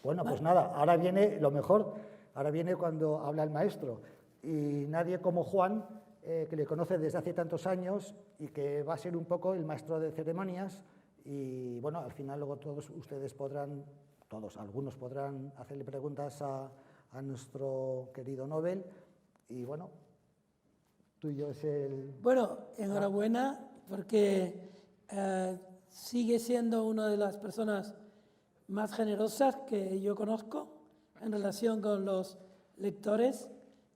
Bueno, pues nada, ahora viene lo mejor, ahora viene cuando habla el maestro. Y nadie como Juan, que le conoce desde hace tantos años y que va a ser un poco el maestro de ceremonias. Y bueno, al final luego todos ustedes podrán, algunos podrán hacerle preguntas a nuestro querido Nobel. Y bueno, tuyo es el... Bueno, enhorabuena, porque sigue siendo una de las personas más generosas que yo conozco en relación con los lectores,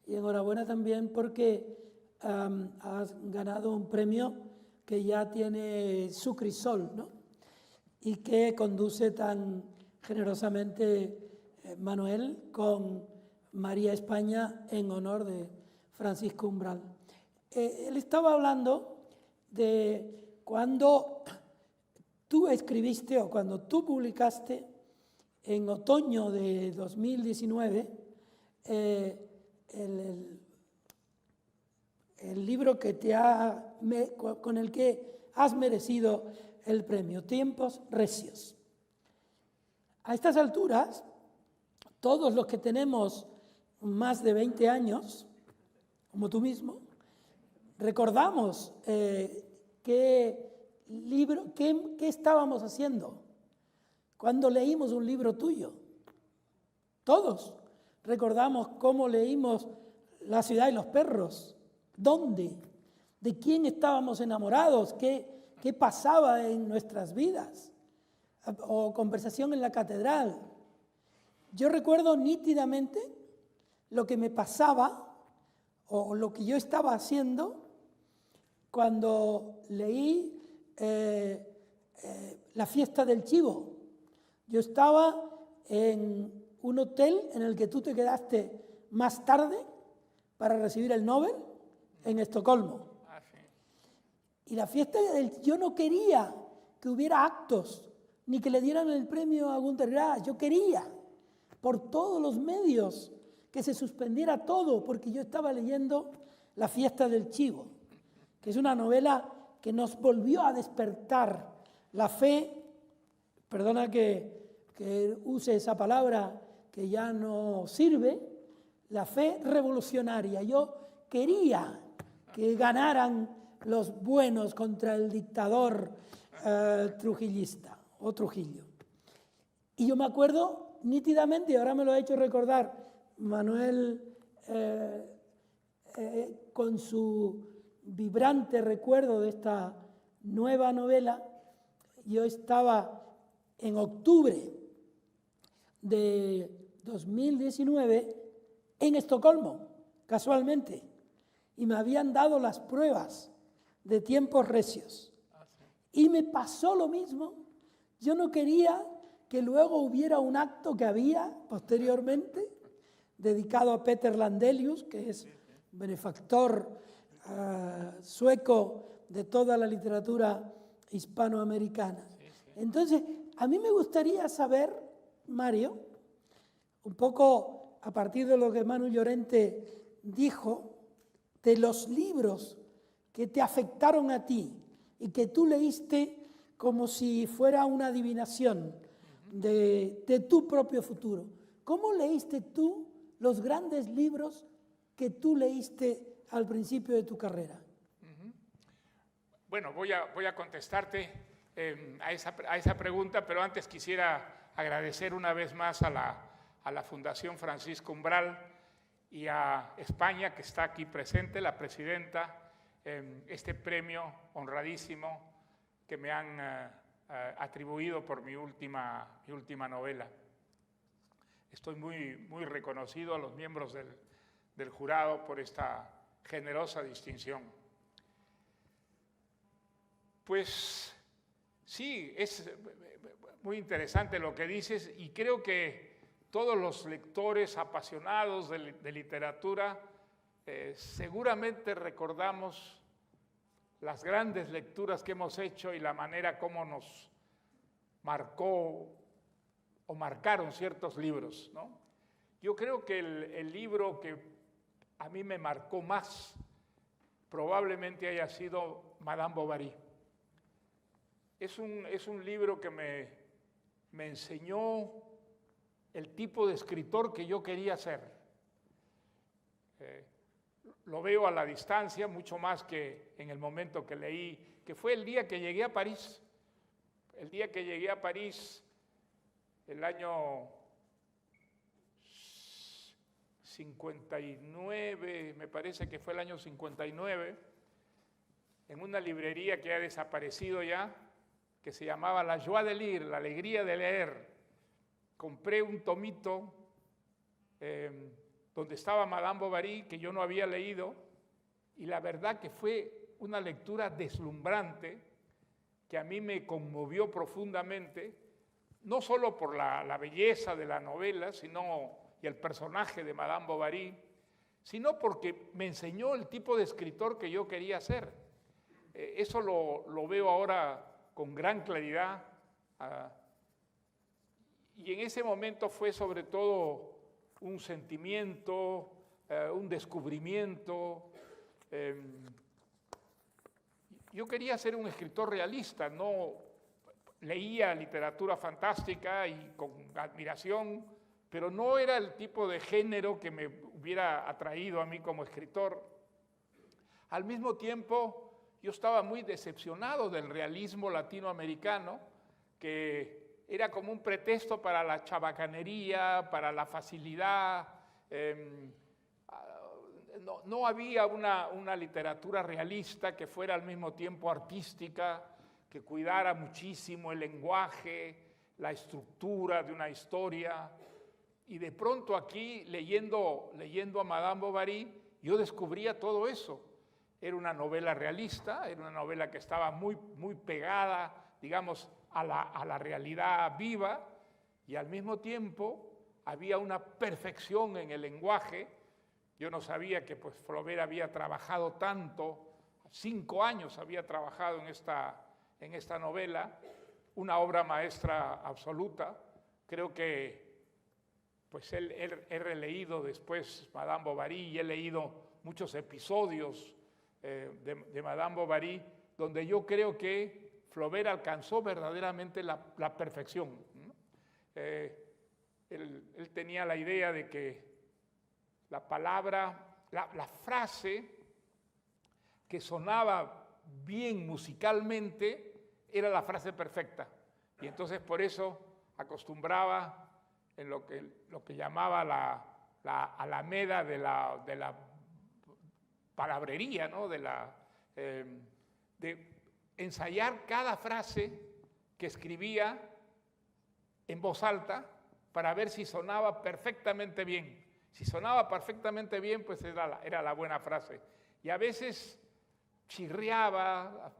y enhorabuena también porque has ganado un premio que ya tiene su crisol, ¿no? Y que conduce tan generosamente Manuel con María España en honor de Francisco Umbral. Él estaba hablando de cuando tú escribiste o cuando tú publicaste en otoño de 2019 el libro que con el que has merecido el premio, Tiempos Recios. A estas alturas, todos los que tenemos más de 20 años, como tú mismo, recordamos qué estábamos haciendo cuando leímos un libro tuyo. Todos recordamos cómo leímos La ciudad y los perros, dónde, de quién estábamos enamorados, qué pasaba en nuestras vidas, o conversación en la catedral. Yo recuerdo nítidamente lo que me pasaba o lo que yo estaba haciendo cuando leí La fiesta del chivo. Yo estaba en un hotel en el que tú te quedaste más tarde para recibir el Nobel en Estocolmo. Y la fiesta yo no quería que hubiera actos ni que le dieran el premio a Günter Grass. Yo quería, por todos los medios, que se suspendiera todo, porque yo estaba leyendo La fiesta del chivo, que es una novela que nos volvió a despertar la fe, perdona que use esa palabra que ya no sirve, la fe revolucionaria. Yo quería que ganaran los buenos contra el dictador trujillista o Trujillo. Y yo me acuerdo nítidamente, y ahora me lo ha hecho recordar Manuel con su vibrante recuerdo de esta nueva novela. Yo estaba en octubre de 2019 en Estocolmo, casualmente, y me habían dado las pruebas de Tiempos Recios. Y me pasó lo mismo. Yo no quería que luego hubiera un acto que había posteriormente dedicado a Peter Landelius, que es benefactor sueco de toda la literatura hispanoamericana. Entonces, a mí me gustaría saber, Mario, un poco a partir de lo que Manu Llorente dijo, de los libros que te afectaron a ti y que tú leíste como si fuera una adivinación de tu propio futuro. ¿Cómo leíste tú los grandes libros que tú leíste al principio de tu carrera? Bueno, voy a contestarte a esa pregunta, pero antes quisiera agradecer una vez más a la Fundación Francisco Umbral y a España, que está aquí presente, la presidenta, este premio honradísimo que me han atribuido por mi última novela. Estoy muy reconocido a los miembros del jurado por esta generosa distinción. Pues sí, es muy interesante lo que dices, y creo que todos los lectores apasionados de literatura seguramente recordamos las grandes lecturas que hemos hecho y la manera como nos marcó o marcaron ciertos libros, ¿no? Yo creo que el libro que a mí me marcó más probablemente haya sido Madame Bovary. Es un libro que me enseñó el tipo de escritor que yo quería ser. Lo veo a la distancia mucho más que en el momento que leí, que fue el día que llegué a París. El día que llegué a París, el año 59, me parece que fue el año 59, en una librería que ha desaparecido ya, que se llamaba La Joie de Lire, la alegría de leer. Compré un tomito donde estaba Madame Bovary, que yo no había leído, y la verdad que fue una lectura deslumbrante, que a mí me conmovió profundamente, no solo por la belleza de la novela, y el personaje de Madame Bovary, sino porque me enseñó el tipo de escritor que yo quería ser. Eso lo veo ahora con gran claridad. Y en ese momento fue sobre todo un sentimiento, un descubrimiento. Yo quería ser un escritor realista, no leía literatura fantástica y con admiración, pero no era el tipo de género que me hubiera atraído a mí como escritor. Al mismo tiempo, yo estaba muy decepcionado del realismo latinoamericano, que era como un pretexto para la chabacanería, para la facilidad. No había una literatura realista que fuera al mismo tiempo artística, que cuidara muchísimo el lenguaje, la estructura de una historia. Y de pronto aquí, leyendo a Madame Bovary, yo descubría todo eso. Era una novela realista, era una novela que estaba muy, muy pegada, digamos, a la realidad viva, y al mismo tiempo había una perfección en el lenguaje. Yo no sabía que pues, Flaubert había trabajado tanto, 5 años había trabajado en esta novela, una obra maestra absoluta. Creo que pues he releído después Madame Bovary y he leído muchos episodios de Madame Bovary, donde yo creo que Flaubert alcanzó verdaderamente la perfección. Él tenía la idea de que la palabra, la frase que sonaba bien musicalmente era la frase perfecta. Y entonces por eso acostumbraba en lo que llamaba la alameda de la palabrería, ¿no? De ensayar cada frase que escribía en voz alta para ver si sonaba perfectamente bien. Si sonaba perfectamente bien, pues era la buena frase. Y a veces chirriaba,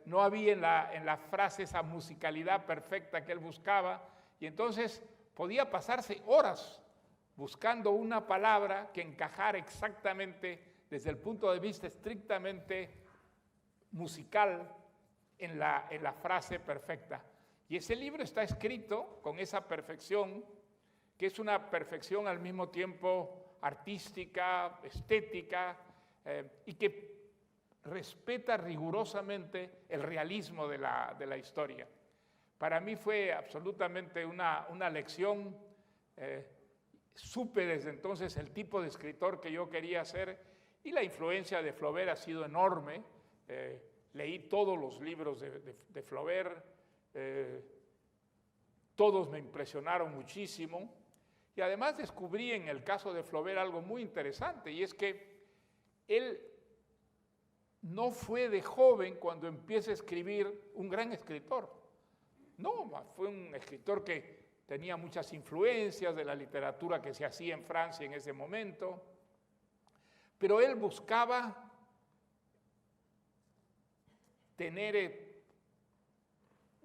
no había en la frase esa musicalidad perfecta que él buscaba, y entonces podía pasarse horas buscando una palabra que encajara exactamente desde el punto de vista estrictamente musical en la frase perfecta. Y ese libro está escrito con esa perfección, que es una perfección al mismo tiempo artística, estética, y que respeta rigurosamente el realismo de la historia. Para mí fue absolutamente una lección. Supe desde entonces el tipo de escritor que yo quería ser, y la influencia de Flaubert ha sido enorme. Leí todos los libros de Flaubert, todos me impresionaron muchísimo, y además descubrí en el caso de Flaubert algo muy interesante, y es que él no fue de joven cuando empieza a escribir un gran escritor. No, fue un escritor que tenía muchas influencias de la literatura que se hacía en Francia en ese momento, pero él buscaba tener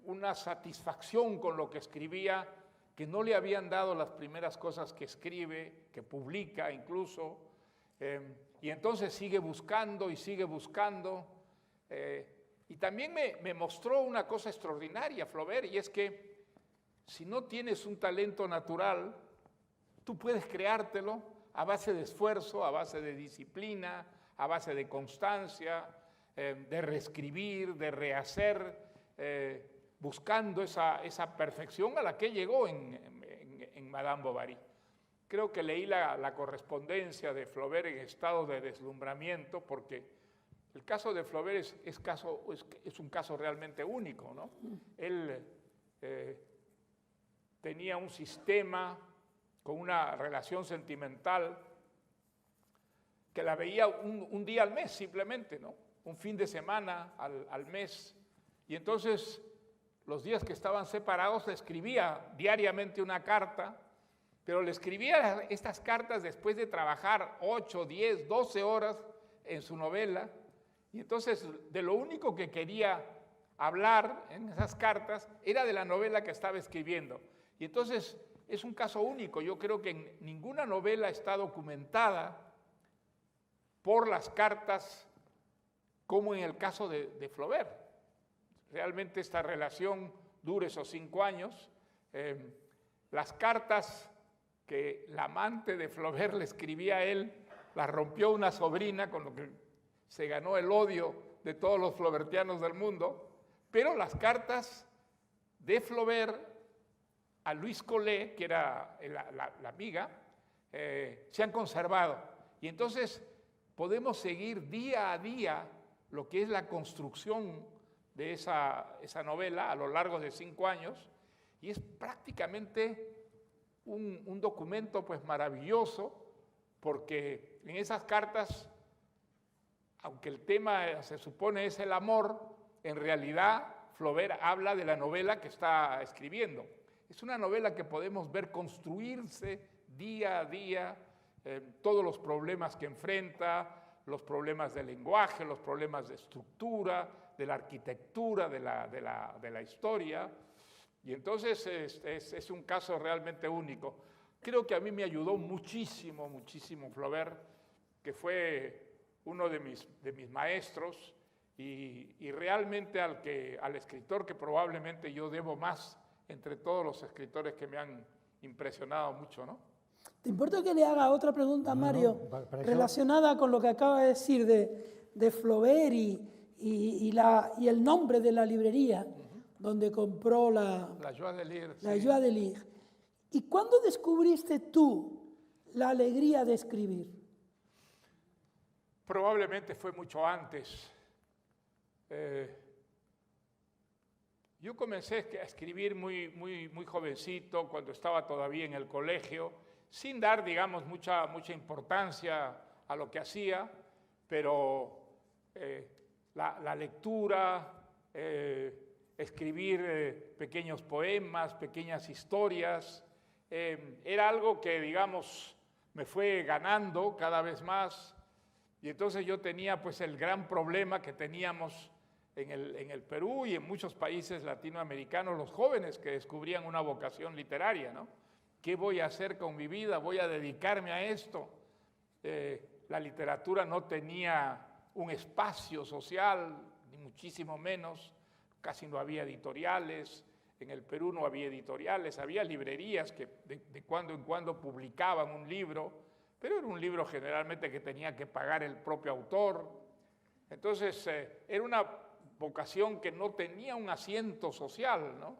una satisfacción con lo que escribía que no le habían dado las primeras cosas que escribe, que publica incluso, y entonces sigue buscando y sigue buscando. Y también me mostró una cosa extraordinaria Flaubert, y es que si no tienes un talento natural, tú puedes creártelo a base de esfuerzo, a base de disciplina, a base de constancia, de reescribir, de rehacer, buscando esa perfección a la que llegó en Madame Bovary. Creo que leí la correspondencia de Flaubert en estado de deslumbramiento, porque el caso de Flaubert es un caso realmente único, ¿no? Él tenía un sistema con una relación sentimental que la veía un día al mes simplemente, ¿no? Un fin de semana al mes. Y entonces, los días que estaban separados, le escribía diariamente una carta, pero le escribía estas cartas después de trabajar 8, 10, 12 horas en su novela. Y entonces, de lo único que quería hablar en esas cartas era de la novela que estaba escribiendo. Y entonces, es un caso único. Yo creo que en ninguna novela está documentada por las cartas como en el caso de Flaubert. Realmente esta relación dura esos 5 años. Las cartas que la amante de Flaubert le escribía a él, las rompió una sobrina, con lo que se ganó el odio de todos los flaubertianos del mundo, pero las cartas de Flaubert a Louise Collet, que era la amiga, se han conservado. Y entonces podemos seguir día a día lo que es la construcción de esa novela a lo largo de 5 años, y es prácticamente un documento pues maravilloso, porque en esas cartas, aunque el tema se supone es el amor, en realidad Flaubert habla de la novela que está escribiendo. Es una novela que podemos ver construirse día a día, todos los problemas que enfrenta, los problemas de lenguaje, los problemas de estructura, de la arquitectura, de la historia. Y entonces es un caso realmente único. Creo que a mí me ayudó muchísimo, muchísimo Flaubert, que fue uno de mis maestros, y realmente al escritor que probablemente yo debo más entre todos los escritores que me han impresionado mucho, ¿no? ¿Te importa que le haga otra pregunta, Mario, relacionada con lo que acaba de decir de Flaubert y el nombre de la librería donde compró la Joie de Lire? La Sí. Joie de Lire. ¿Y cuándo descubriste tú la alegría de escribir? Probablemente fue mucho antes. Yo comencé a escribir muy jovencito, cuando estaba todavía en el colegio, sin dar, digamos, mucha importancia a lo que hacía, pero la lectura, escribir pequeños poemas, pequeñas historias, era algo que, digamos, me fue ganando cada vez más. Y entonces yo tenía pues el gran problema que teníamos en el Perú y en muchos países latinoamericanos, los jóvenes que descubrían una vocación literaria, ¿no? ¿Qué voy a hacer con mi vida? ¿Voy a dedicarme a esto? La literatura no tenía un espacio social, ni muchísimo menos. Casi no había editoriales. En el Perú no había editoriales. Había librerías que de cuando en cuando publicaban un libro, pero era un libro generalmente que tenía que pagar el propio autor. Entonces, era una vocación que no tenía un asiento social, ¿no?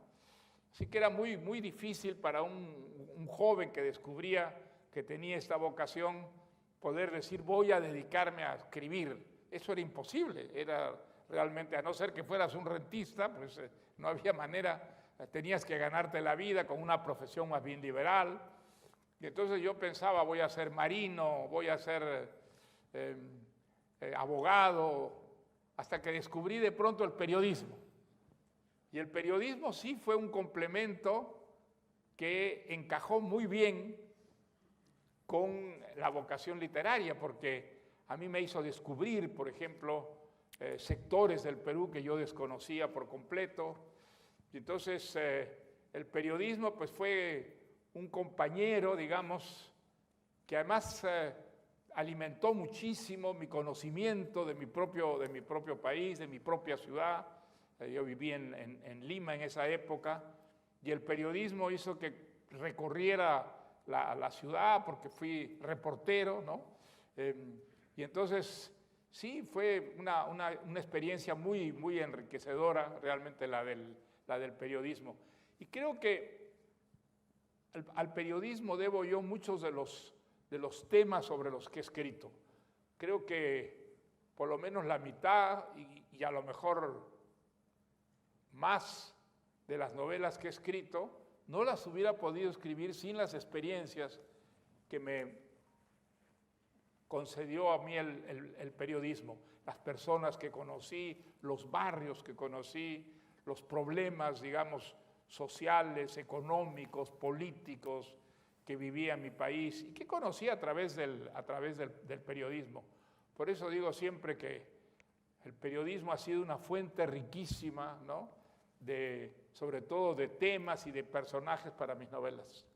Así que era muy difícil para un joven que descubría que tenía esta vocación poder decir, voy a dedicarme a escribir. Eso era imposible, era realmente, a no ser que fueras un rentista, pues no había manera, tenías que ganarte la vida con una profesión más bien liberal. Y entonces yo pensaba, voy a ser marino, voy a ser abogado, hasta que descubrí de pronto el periodismo. Y el periodismo sí fue un complemento que encajó muy bien con la vocación literaria, porque a mí me hizo descubrir, por ejemplo, sectores del Perú que yo desconocía por completo. Y entonces el periodismo pues fue un compañero, digamos, que además alimentó muchísimo mi conocimiento de mi propio país, de mi propia ciudad. Yo viví en Lima en esa época, y el periodismo hizo que recorriera la ciudad porque fui reportero, ¿no? Y entonces, sí, fue una experiencia muy enriquecedora realmente la del periodismo. Y creo que al periodismo debo yo muchos de los temas sobre los que he escrito. Creo que por lo menos la mitad y a lo mejor más de las novelas que he escrito, no las hubiera podido escribir sin las experiencias que me concedió a mí el periodismo, las personas que conocí, los barrios que conocí, los problemas, digamos, sociales, económicos, políticos que vivía en mi país y que conocí a través del periodismo. Por eso digo siempre que el periodismo ha sido una fuente riquísima, ¿no?, sobre todo de temas y de personajes para mis novelas.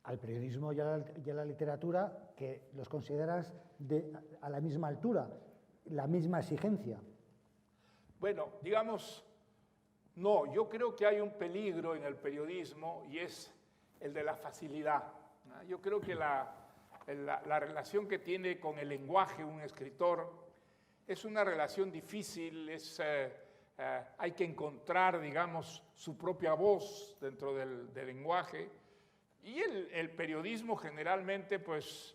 Al periodismo y a la literatura, que los consideras a la misma altura, la misma exigencia. Bueno, digamos, no, yo creo que hay un peligro en el periodismo y es el de la facilidad, ¿no? Yo creo que la relación que tiene con el lenguaje un escritor es una relación difícil, hay que encontrar, digamos, su propia voz dentro del lenguaje. Y el periodismo generalmente, pues,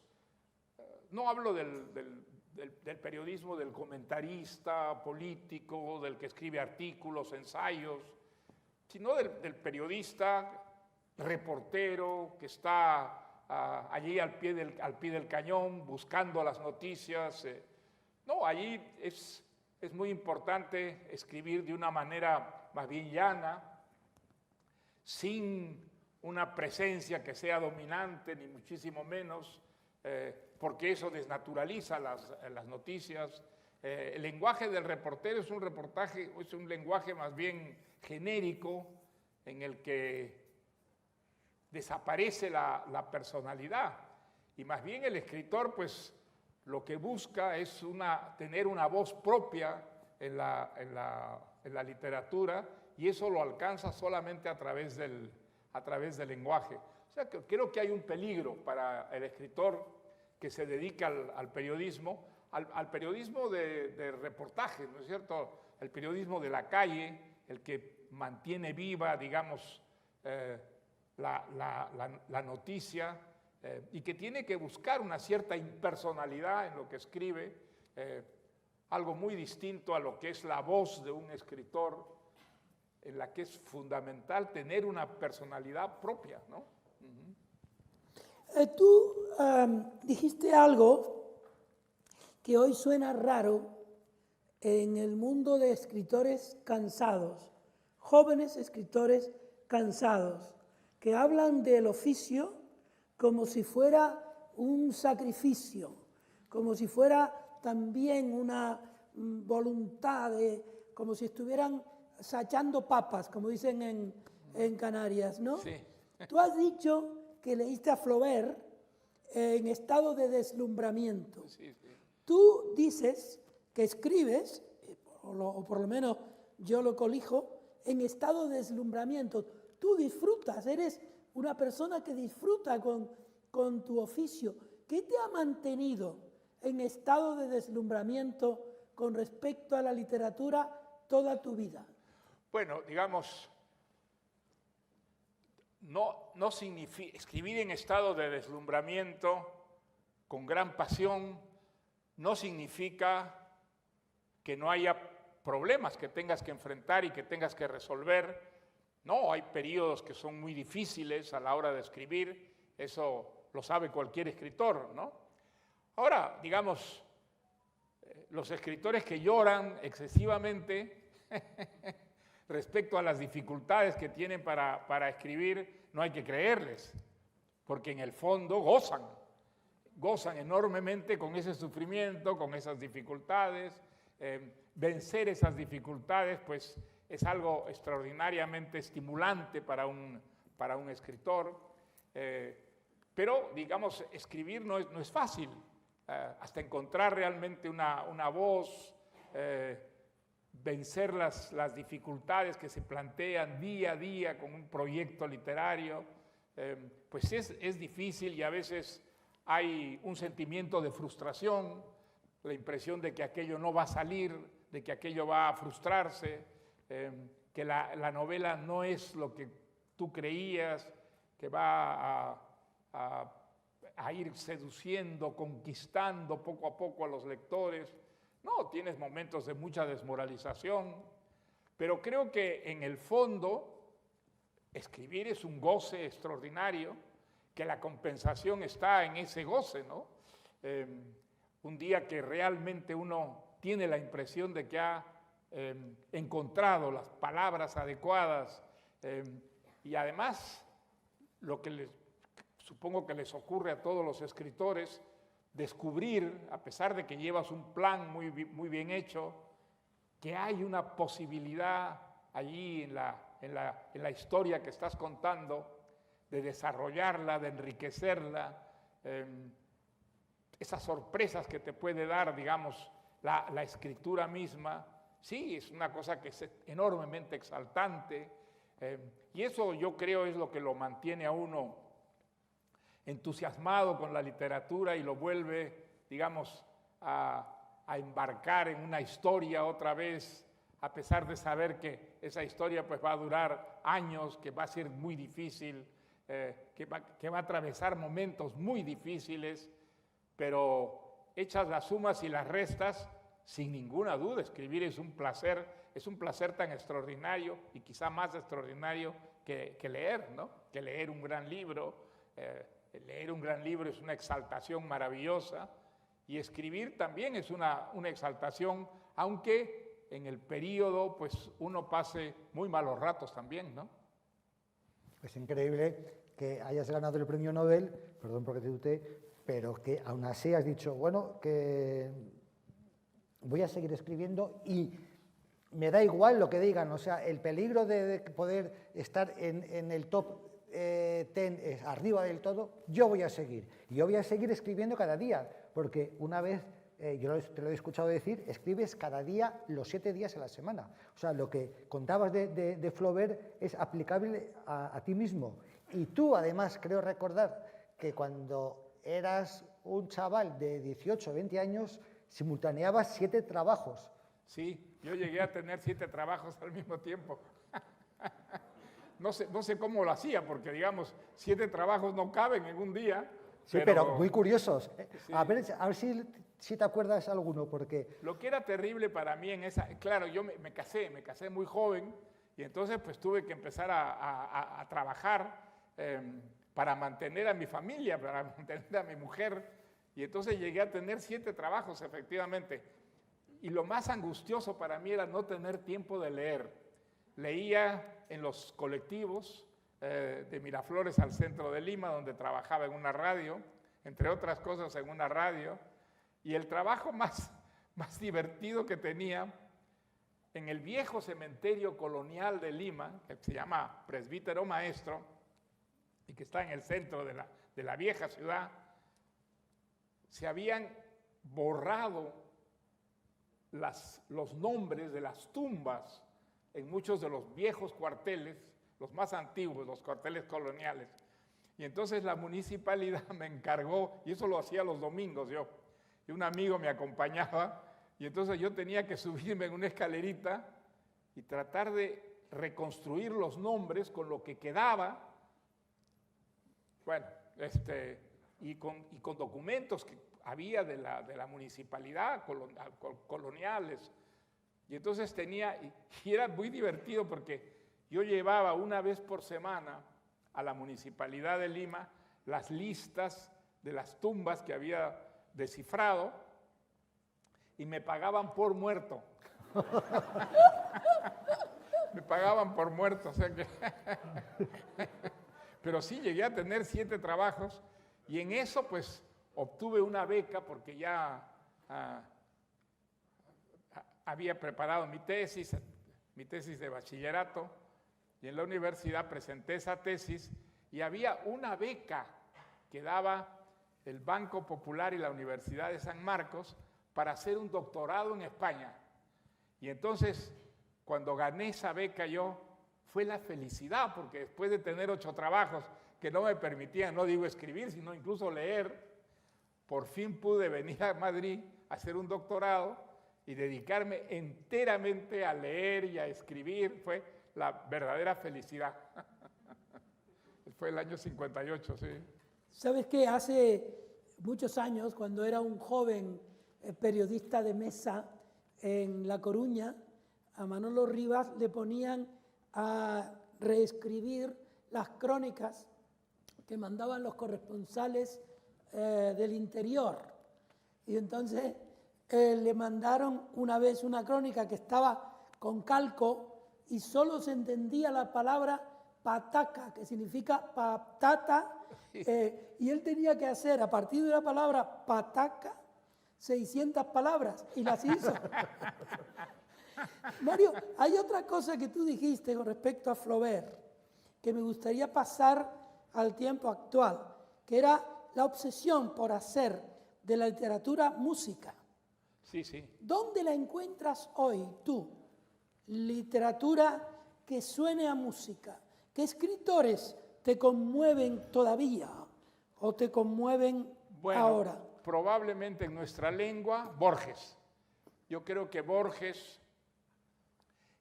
no hablo del periodismo del comentarista político, del que escribe artículos, ensayos, sino del periodista, reportero, que está allí al pie del cañón, buscando las noticias. No, allí es muy importante escribir de una manera más bien llana, sin una presencia que sea dominante, ni muchísimo menos, porque eso desnaturaliza las noticias. El lenguaje del reportero es un lenguaje más bien genérico, en el que desaparece la personalidad, y más bien el escritor, pues, lo que busca es tener una voz propia en la literatura, y eso lo alcanza solamente a través del lenguaje. O sea, que creo que hay un peligro para el escritor que se dedica al periodismo, al periodismo de reportaje, ¿no es cierto? El periodismo de la calle, el que mantiene viva, digamos, la noticia, y que tiene que buscar una cierta impersonalidad en lo que escribe, algo muy distinto a lo que es la voz de un escritor, en la que es fundamental tener una personalidad propia, ¿no? Tú dijiste algo que hoy suena raro en el mundo de escritores cansados, jóvenes escritores cansados, que hablan del oficio como si fuera un sacrificio, como si fuera también una voluntad, como si estuvieran sachando papas, como dicen en Canarias, ¿no? Sí. Tú has dicho que leíste a Flaubert en estado de deslumbramiento. Sí, sí. Tú dices que escribes, o por lo menos yo lo colijo, en estado de deslumbramiento. Tú disfrutas, eres una persona que disfruta con tu oficio. ¿Qué te ha mantenido en estado de deslumbramiento con respecto a la literatura toda tu vida? Bueno, digamos, no significa escribir en estado de deslumbramiento con gran pasión, no significa que no haya problemas que tengas que enfrentar y que tengas que resolver. No, hay periodos que son muy difíciles a la hora de escribir, eso lo sabe cualquier escritor, ¿no? Ahora, digamos, los escritores que lloran excesivamente respecto a las dificultades que tienen para escribir, no hay que creerles, porque en el fondo gozan enormemente con ese sufrimiento, con esas dificultades. Vencer esas dificultades, pues, es algo extraordinariamente estimulante para un escritor, pero, digamos, escribir no es fácil, hasta encontrar realmente una voz, vencer las dificultades que se plantean día a día con un proyecto literario, pues es difícil, y a veces hay un sentimiento de frustración, la impresión de que aquello no va a salir, de que aquello va a frustrarse, que la novela no es lo que tú creías, que va a ir seduciendo, conquistando poco a poco a los lectores. No, tienes momentos de mucha desmoralización, pero creo que en el fondo escribir es un goce extraordinario, que la compensación está en ese goce, ¿no? Un día que realmente uno tiene la impresión de que ha encontrado las palabras adecuadas y además lo que supongo que les ocurre a todos los escritores, descubrir, a pesar de que llevas un plan muy bien hecho, que hay una posibilidad allí en la historia que estás contando de desarrollarla, de enriquecerla, esas sorpresas que te puede dar, digamos, la escritura misma. Sí, es una cosa que es enormemente exaltante, y eso yo creo es lo que lo mantiene a uno entusiasmado con la literatura y lo vuelve, digamos, a embarcar en una historia otra vez, a pesar de saber que esa historia pues va a durar años, que va a ser muy difícil, que va a atravesar momentos muy difíciles, pero hechas las sumas y las restas, sin ninguna duda, escribir es un placer tan extraordinario y quizá más extraordinario que leer, ¿no? Que leer un gran libro. Leer un gran libro es una exaltación maravillosa y escribir también es una exaltación, aunque en el periodo pues uno pase muy malos ratos también, ¿no? Es increíble que hayas ganado el premio Nobel, perdón porque te tuteé, pero que aún así has dicho, bueno, que voy a seguir escribiendo y me da igual lo que digan, o sea, el peligro de poder estar en el top 10 arriba del todo, yo voy a seguir. Y yo voy a seguir escribiendo cada día, porque una vez, yo te lo he escuchado decir, escribes cada día los 7 días a la semana. O sea, lo que contabas de Flaubert es aplicable a ti mismo. Y tú, además, creo recordar que cuando eras un chaval de 18 o 20 años, simultaneabas 7 trabajos. Sí, yo llegué a tener 7 trabajos al mismo tiempo. No sé cómo lo hacía, porque, digamos, 7 trabajos no caben en un día. Sí, pero muy curiosos. Sí. A ver si te acuerdas alguno, porque... Lo que era terrible para mí en esa... Claro, yo me casé muy joven, y entonces pues tuve que empezar a trabajar para mantener a mi familia, para mantener a mi mujer, y entonces llegué a tener 7 trabajos, efectivamente. Y lo más angustioso para mí era no tener tiempo de leer. Leía en los colectivos de Miraflores al centro de Lima, donde trabajaba en una radio, entre otras cosas en una radio, y el trabajo más divertido que tenía en el viejo cementerio colonial de Lima, que se llama Presbítero Maestro, y que está en el centro de la vieja ciudad, se habían borrado los nombres de las tumbas en muchos de los viejos cuarteles, los más antiguos, los cuarteles coloniales. Y entonces la municipalidad me encargó, y eso lo hacía los domingos yo, y un amigo me acompañaba, y entonces yo tenía que subirme en una escalerita y tratar de reconstruir los nombres con lo que quedaba, bueno, y con documentos que había de la municipalidad, coloniales. Y entonces y era muy divertido porque yo llevaba una vez por semana a la Municipalidad de Lima las listas de las tumbas que había descifrado y me pagaban por muerto. Me pagaban por muerto, o sea que... Pero sí, llegué a tener 7 trabajos y en eso pues obtuve una beca porque ya... había preparado mi tesis de bachillerato, y en la universidad presenté esa tesis y había una beca que daba el Banco Popular y la Universidad de San Marcos para hacer un doctorado en España. Y entonces, cuando gané esa beca fue la felicidad, porque después de tener 8 trabajos que no me permitían, no digo escribir, sino incluso leer, por fin pude venir a Madrid a hacer un doctorado y dedicarme enteramente a leer y a escribir. Fue la verdadera felicidad. Fue el año 58, sí. ¿Sabes qué? Hace muchos años, cuando era un joven periodista de mesa en La Coruña, a Manolo Rivas le ponían a reescribir las crónicas que mandaban los corresponsales del interior. Y entonces le mandaron una vez una crónica que estaba con calco y solo se entendía la palabra pataca, que significa patata, y él tenía que hacer a partir de la palabra pataca 600 palabras y las hizo. Mario, hay otra cosa que tú dijiste con respecto a Flaubert que me gustaría pasar al tiempo actual, que era la obsesión por hacer de la literatura música. Sí, sí. ¿Dónde la encuentras hoy tú? Literatura que suene a música. ¿Qué escritores te conmueven todavía o te conmueven ahora? Probablemente en nuestra lengua, Borges. Yo creo que Borges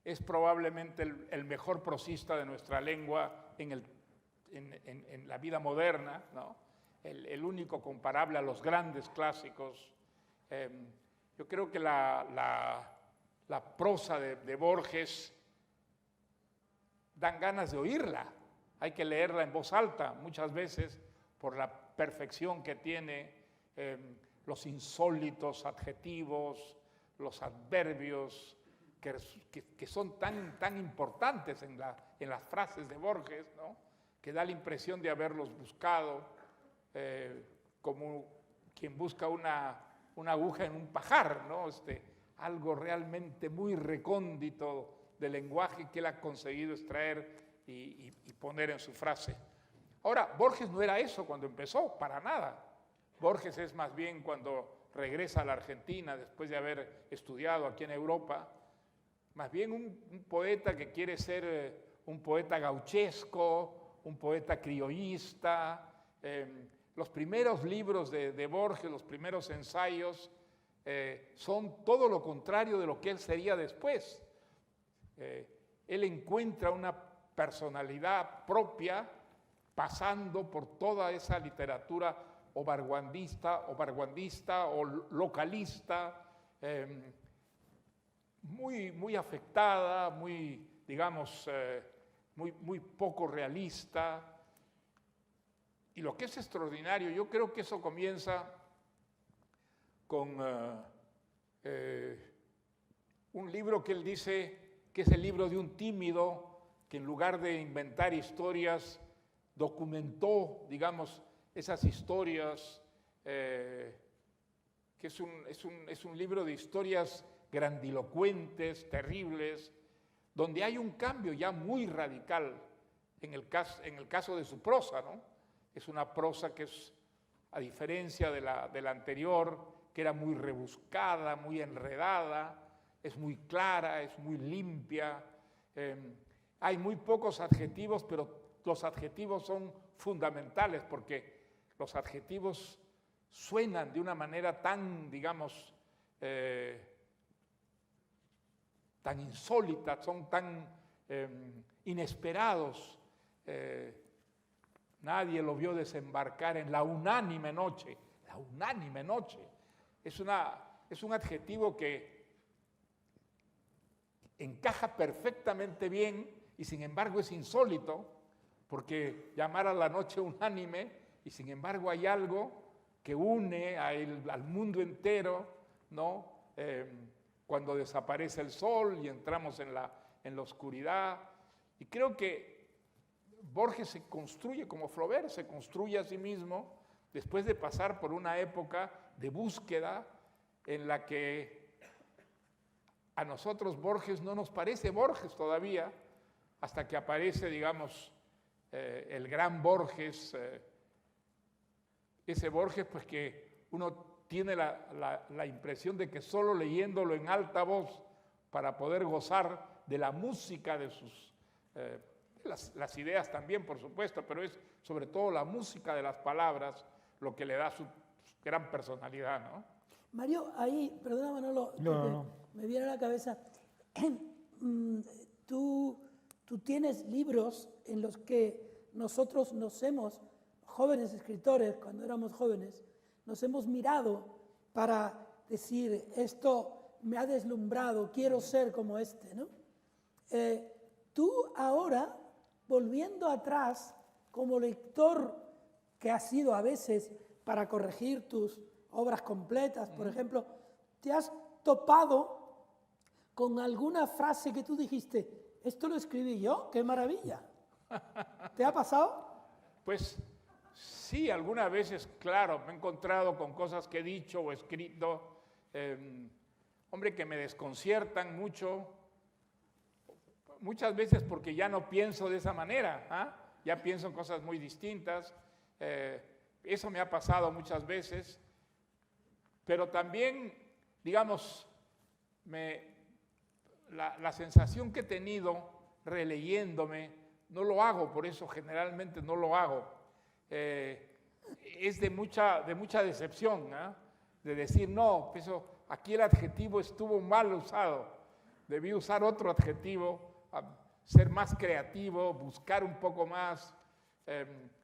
es probablemente el mejor prosista de nuestra lengua en la vida moderna, ¿no? El único comparable a los grandes clásicos. Yo creo que la prosa de Borges dan ganas de oírla. Hay que leerla en voz alta muchas veces por la perfección que tiene, los insólitos adjetivos, los adverbios que son tan importantes en las frases de Borges, ¿no? Que da la impresión de haberlos buscado como quien busca una aguja en un pajar, ¿no? Algo realmente muy recóndito del lenguaje que él ha conseguido extraer y poner en su frase. Ahora, Borges no era eso cuando empezó, para nada. Borges es más bien cuando regresa a la Argentina después de haber estudiado aquí en Europa, más bien un poeta que quiere ser un poeta gauchesco, un poeta criollista. Los primeros libros de Borges, los primeros ensayos, son todo lo contrario de lo que él sería después. Él encuentra una personalidad propia pasando por toda esa literatura o vanguardista o localista, muy afectada, muy, digamos, muy poco realista. Y lo que es extraordinario, yo creo que eso comienza con un libro que él dice que es el libro de un tímido que en lugar de inventar historias, documentó, digamos, esas historias, que es un libro de historias grandilocuentes, terribles, donde hay un cambio ya muy radical en el caso de su prosa, ¿no? Es una prosa que es, a diferencia de la anterior, que era muy rebuscada, muy enredada, es muy clara, es muy limpia. Hay muy pocos adjetivos, pero los adjetivos son fundamentales porque los adjetivos suenan de una manera tan, digamos, tan insólita, son tan inesperados. Nadie lo vio desembarcar en la unánime noche. La unánime noche. Es un adjetivo que encaja perfectamente bien y sin embargo es insólito, porque llamar a la noche unánime y sin embargo hay algo que une al mundo entero, ¿no? Cuando desaparece el sol y entramos en la oscuridad. Y creo que Borges se construye, como Flaubert se construye a sí mismo, después de pasar por una época de búsqueda en la que a nosotros Borges no nos parece Borges todavía, hasta que aparece, digamos, el gran Borges, ese Borges pues que uno tiene la impresión de que solo leyéndolo en alta voz para poder gozar de la música de sus... las ideas también, por supuesto, pero es sobre todo la música de las palabras lo que le da su gran personalidad, ¿no? Mario, ahí, perdona Manolo, me viene a la cabeza, tú tienes libros en los que nosotros jóvenes escritores, cuando éramos jóvenes, nos hemos mirado para decir, esto me ha deslumbrado, quiero ser como este, ¿no? Tú ahora, volviendo atrás, como lector que has sido a veces para corregir tus obras completas, por ejemplo, ¿te has topado con alguna frase que tú dijiste, esto lo escribí yo, qué maravilla? ¿Te ha pasado? Pues sí, algunas veces, claro, me he encontrado con cosas que he dicho o escrito, hombre, que me desconciertan mucho, muchas veces porque ya no pienso de esa manera, ¿ah? Ya pienso en cosas muy distintas, eso me ha pasado muchas veces, pero también, digamos, la sensación que he tenido releyéndome, no lo hago, por eso generalmente no lo hago, es de mucha decepción, ¿eh? De decir, no, eso, aquí el adjetivo estuvo mal usado, debí usar otro adjetivo, ser más creativo, buscar un poco más.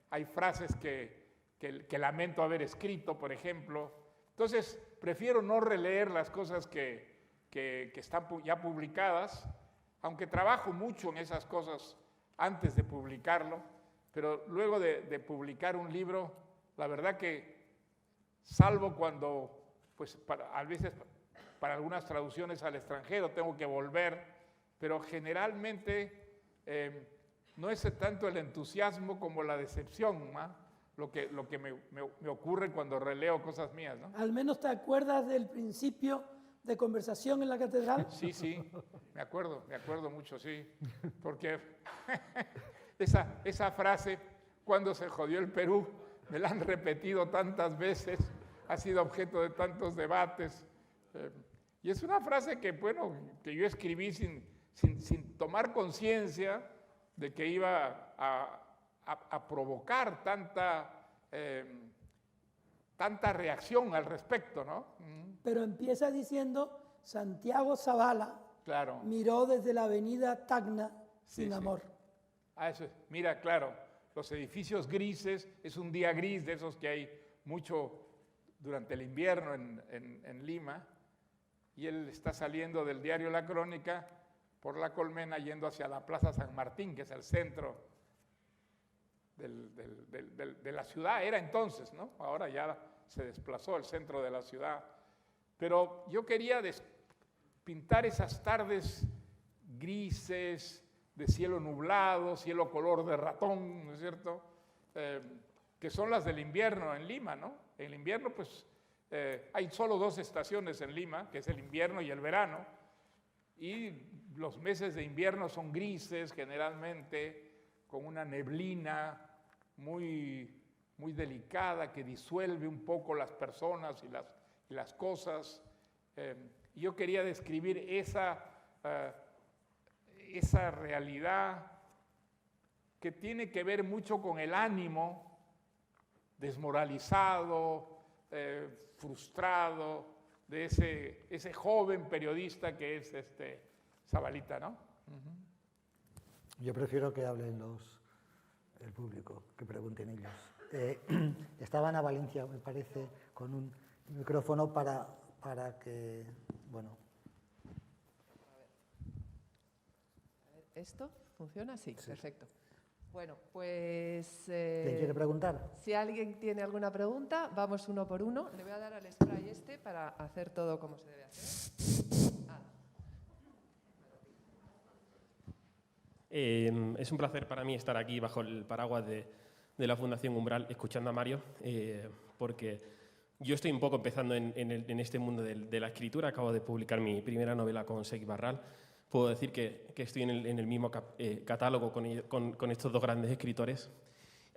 Hay frases que lamento haber escrito, por ejemplo. Entonces, prefiero no releer las cosas que están ya publicadas, aunque trabajo mucho en esas cosas antes de publicarlo, pero luego de publicar un libro, la verdad que, salvo cuando, pues a veces para algunas traducciones al extranjero tengo que volver, pero generalmente no es tanto el entusiasmo como la decepción, ¿no? Lo que me ocurre cuando releo cosas mías, ¿no? Al menos te acuerdas del principio de conversación en la catedral. Sí, me acuerdo mucho, sí, porque esa frase, cuando se jodió el Perú, me la han repetido tantas veces, ha sido objeto de tantos debates, y es una frase que, bueno, que yo escribí sin tomar conciencia de que iba a provocar tanta reacción al respecto, ¿no? Pero empieza diciendo, Santiago Zavala claro. Miró desde la avenida Tacna sin amor. Eso es. Mira, claro, los edificios grises, es un día gris de esos que hay mucho durante el invierno en Lima, y él está saliendo del diario La Crónica por La Colmena yendo hacia la Plaza San Martín, que es el centro de la ciudad, era entonces, ¿no? Ahora ya se desplazó el centro de la ciudad. Pero yo quería pintar esas tardes grises, de cielo nublado, cielo color de ratón, ¿no es cierto? Que son las del invierno en Lima, ¿no? En el invierno, pues, hay solo 2 estaciones en Lima, que es el invierno y el verano, y los meses de invierno son grises, generalmente, con una neblina muy delicada que disuelve un poco las personas y las cosas. Yo quería describir esa realidad que tiene que ver mucho con el ánimo desmoralizado, frustrado de ese joven periodista que es Zabalita, ¿no? Yo prefiero que hablen el público, que pregunten ellos. Estaba Ana Valencia, me parece, con un micrófono para que, bueno. A ver, ¿esto funciona? Sí, perfecto. Bueno, pues... ¿Quién quiere preguntar? Si alguien tiene alguna pregunta, vamos uno por uno. Le voy a dar al spray para hacer todo como se debe hacer. Es un placer para mí estar aquí bajo el paraguas de la Fundación Umbral, escuchando a Mario, porque yo estoy un poco empezando en este mundo de la escritura. Acabo de publicar mi primera novela con Seguí Barral. Puedo decir que estoy en el mismo catálogo con estos 2 grandes escritores.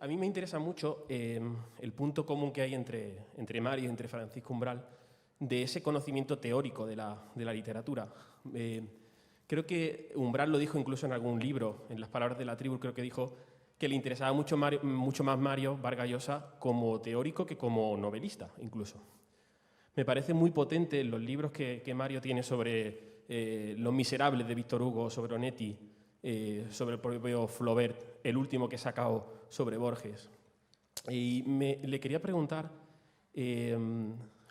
A mí me interesa mucho el punto común que hay entre Mario y entre Francisco Umbral de ese conocimiento teórico de la literatura. Creo que Umbral lo dijo incluso en algún libro, en Las palabras de la tribu, creo que dijo que le interesaba mucho más Mario Vargas Llosa como teórico que como novelista, incluso. Me parece muy potente los libros que Mario tiene sobre Los Miserables de Víctor Hugo, sobre Onetti, sobre el propio Flaubert, el último que he sacado sobre Borges. Y le quería preguntar,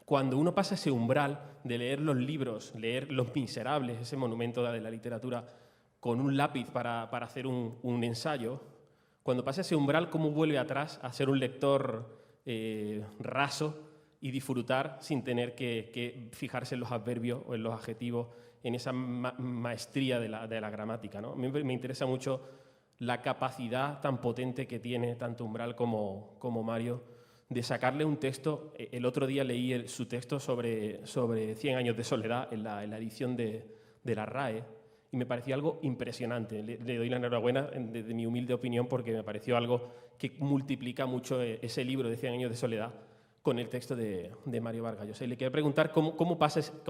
cuando uno pasa ese umbral de leer los libros, leer Los Miserables, ese monumento de la literatura, con un lápiz para hacer un ensayo, cuando pasa ese umbral, ¿cómo vuelve atrás a ser un lector raso y disfrutar sin tener que fijarse en los adverbios o en los adjetivos, en esa maestría de la gramática, ¿no? Me interesa mucho la capacidad tan potente que tiene tanto Umbral como Mario de sacarle un texto. El otro día leí su texto sobre 100 años de soledad en la edición de la RAE y me pareció algo impresionante. Le doy la enhorabuena de mi humilde opinión porque me pareció algo que multiplica mucho ese libro de 100 años de soledad con el texto de Mario Vargas Llosa. Y le quería preguntar cómo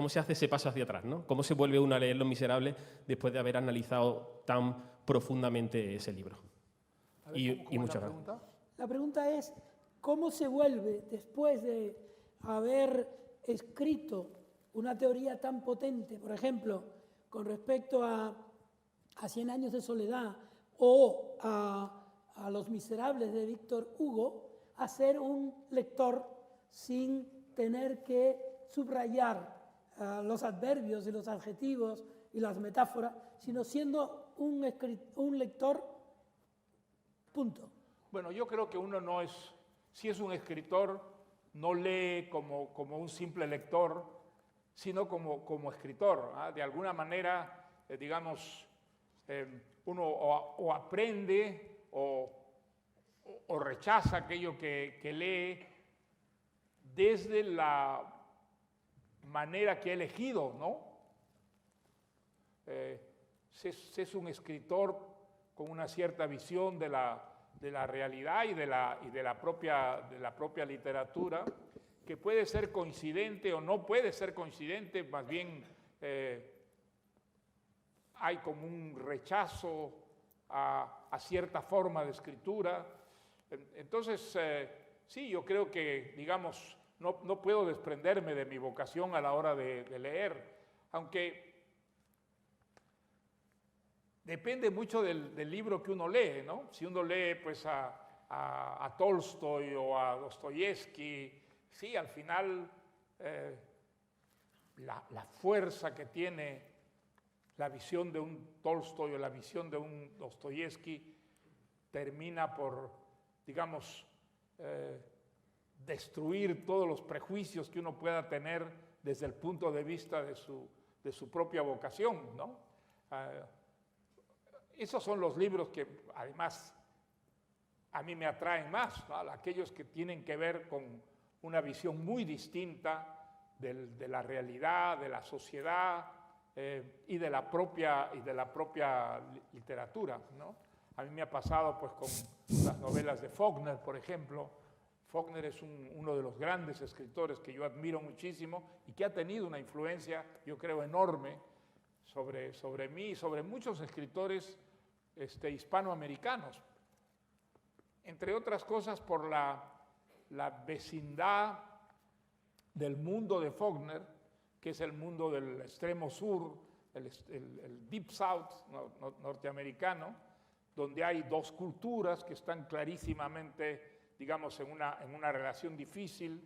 se hace ese paso hacia atrás, ¿no? ¿Cómo se vuelve uno a leer Los Miserables después de haber analizado tan profundamente ese libro? Y muchas gracias. La pregunta es, ¿cómo se vuelve, después de haber escrito una teoría tan potente, por ejemplo, con respecto a 100 años de soledad o a Los Miserables de Víctor Hugo, a ser un lector sin tener que subrayar los adverbios y los adjetivos y las metáforas, sino siendo un lector, punto? Bueno, yo creo que uno no es, si es un escritor, no lee como un simple lector, sino como escritor. ¿Ah? De alguna manera, digamos, uno o aprende o rechaza aquello que lee desde la manera que ha elegido, ¿no? Si es un escritor con una cierta visión de la realidad y de la propia literatura, que puede ser coincidente o no puede ser coincidente, más bien hay como un rechazo a cierta forma de escritura. Entonces, sí, yo creo que, digamos, no puedo desprenderme de mi vocación a la hora de leer, aunque depende mucho del libro que uno lee, ¿no? Si uno lee pues a Tolstoy o a Dostoyevsky, sí, al final la fuerza que tiene la visión de un Tolstoy o la visión de un Dostoyevsky termina por, digamos, destruir todos los prejuicios que uno pueda tener desde el punto de vista de su propia vocación, ¿no? Esos son los libros que además a mí me atraen más, ¿no? Aquellos que tienen que ver con una visión muy distinta de la realidad, de la sociedad y de la propia literatura, ¿no? A mí me ha pasado pues con las novelas de Faulkner, por ejemplo. Faulkner es uno de los grandes escritores que yo admiro muchísimo y que ha tenido una influencia, yo creo, enorme sobre mí y sobre muchos escritores hispanoamericanos. Entre otras cosas por la vecindad del mundo de Faulkner, que es el mundo del extremo sur, el Deep South norteamericano, donde hay dos culturas que están clarísimamente, digamos, en una relación difícil,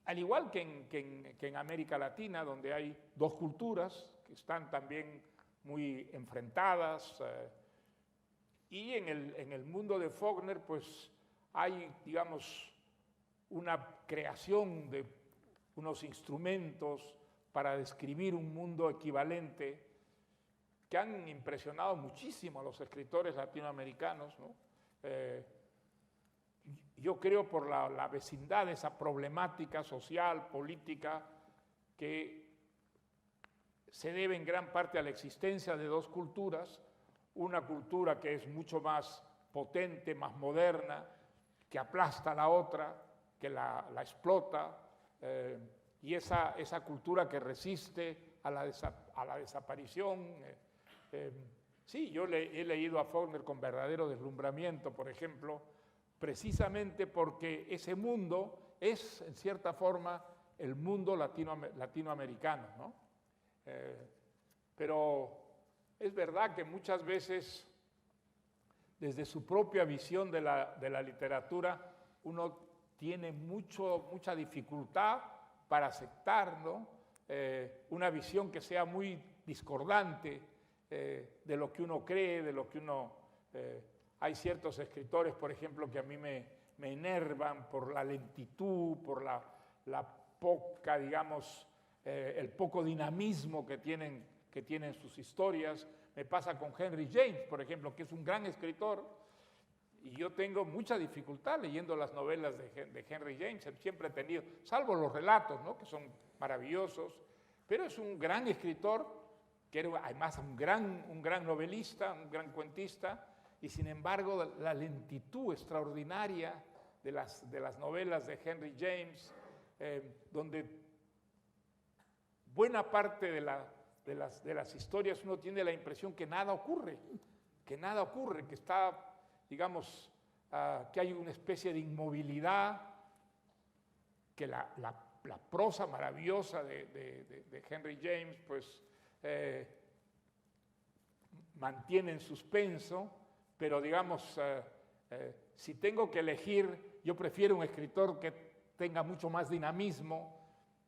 al igual que en América Latina, donde hay dos culturas que están también muy enfrentadas, y en el mundo de Faulkner, pues hay, digamos, una creación de unos instrumentos para describir un mundo equivalente que han impresionado muchísimo a los escritores latinoamericanos, ¿no? Yo creo por la vecindad de esa problemática social, política, que se debe en gran parte a la existencia de dos culturas, una cultura que es mucho más potente, más moderna, que aplasta a la otra, que la explota, y esa cultura que resiste a la desaparición. Sí, yo he leído a Faulkner con verdadero deslumbramiento, por ejemplo, precisamente porque ese mundo es, en cierta forma, el mundo latinoamericano, ¿no? Pero es verdad que muchas veces desde su propia visión de la literatura, uno tiene mucha dificultad para aceptar, ¿no? Una visión que sea muy discordante de lo que uno cree, de lo que uno... hay ciertos escritores, por ejemplo, que a mí me enervan por la lentitud, por la poca, digamos, el poco dinamismo que tienen sus historias. Me pasa con Henry James, por ejemplo, que es un gran escritor, y yo tengo mucha dificultad leyendo las novelas de Henry James. Siempre he tenido, salvo los relatos, ¿no?, que son maravillosos, pero es un gran escritor, que era además un gran novelista, un gran cuentista, y sin embargo la lentitud extraordinaria de las novelas de Henry James, donde buena parte de las historias uno tiene la impresión que nada ocurre, que está, digamos, que hay una especie de inmovilidad, que la prosa maravillosa de Henry James, pues, mantiene en suspenso, pero digamos, si tengo que elegir, yo prefiero un escritor que tenga mucho más dinamismo,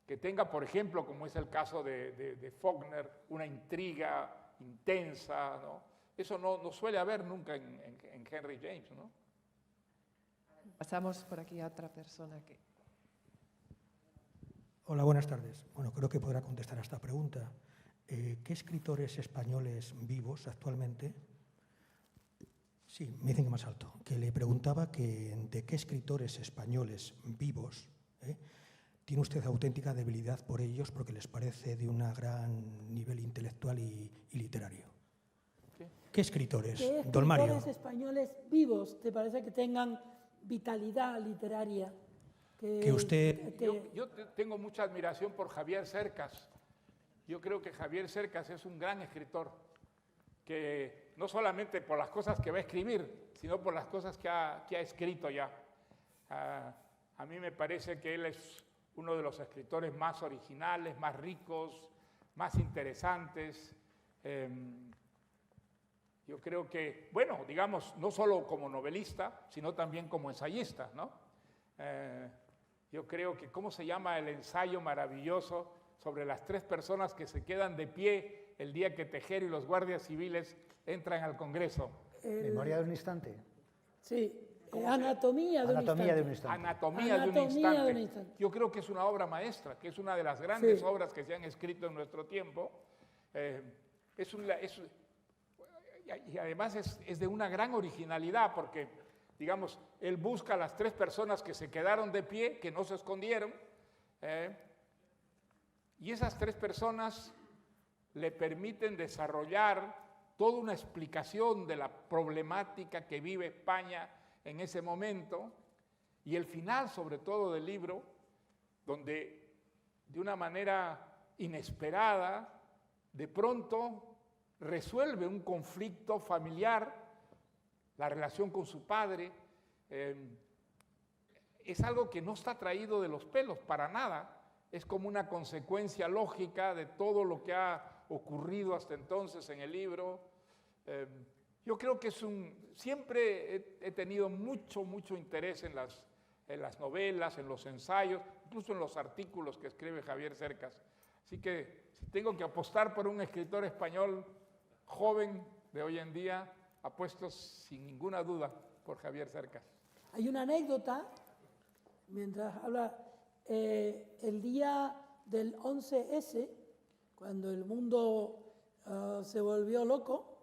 que tenga, por ejemplo, como es el caso de Faulkner, una intriga intensa, ¿no? Eso no suele haber nunca en Henry James, ¿no? Pasamos por aquí a otra persona que... Hola, buenas tardes. Bueno, creo que podrá contestar a esta pregunta. ¿Qué escritores españoles vivos actualmente? Sí, me dicen que más alto. Que le preguntaba que de qué escritores españoles vivos tiene usted auténtica debilidad por ellos porque les parece de un gran nivel intelectual y literario. ¿Qué escritores, don Mario? ¿Qué escritores españoles vivos te parece que tengan vitalidad literaria? Que usted... Yo tengo mucha admiración por Javier Cercas. Yo creo que Javier Cercas es un gran escritor, que no solamente por las cosas que va a escribir, sino por las cosas que ha escrito ya. A mí me parece que él es uno de los escritores más originales, más ricos, más interesantes. Yo creo que, bueno, digamos, no solo como novelista, sino también como ensayista, ¿no? Yo creo que, ¿cómo se llama el ensayo maravilloso sobre las 3 personas que se quedan de pie el día que Tejero y los guardias civiles entran al Congreso? Memoria de un instante. Sí, Anatomía de un instante. Anatomía de un instante. Yo creo que es una obra maestra, que es una de las grandes obras que se han escrito en nuestro tiempo. Y además es de una gran originalidad, porque, digamos, él busca a las 3 personas que se quedaron de pie, que no se escondieron, y esas 3 personas le permiten desarrollar toda una explicación de la problemática que vive España en ese momento, y el final, sobre todo, del libro, donde de una manera inesperada, de pronto resuelve un conflicto familiar, la relación con su padre. Es algo que no está traído de los pelos para nada, es como una consecuencia lógica de todo lo que ha ocurrido hasta entonces en el libro. Yo creo que siempre he tenido mucho interés en las novelas, en los ensayos, incluso en los artículos que escribe Javier Cercas. Así que si tengo que apostar por un escritor español joven de hoy en día, apuesto sin ninguna duda por Javier Cercas. Hay una anécdota, mientras habla, el día del 11S, cuando el mundo se volvió loco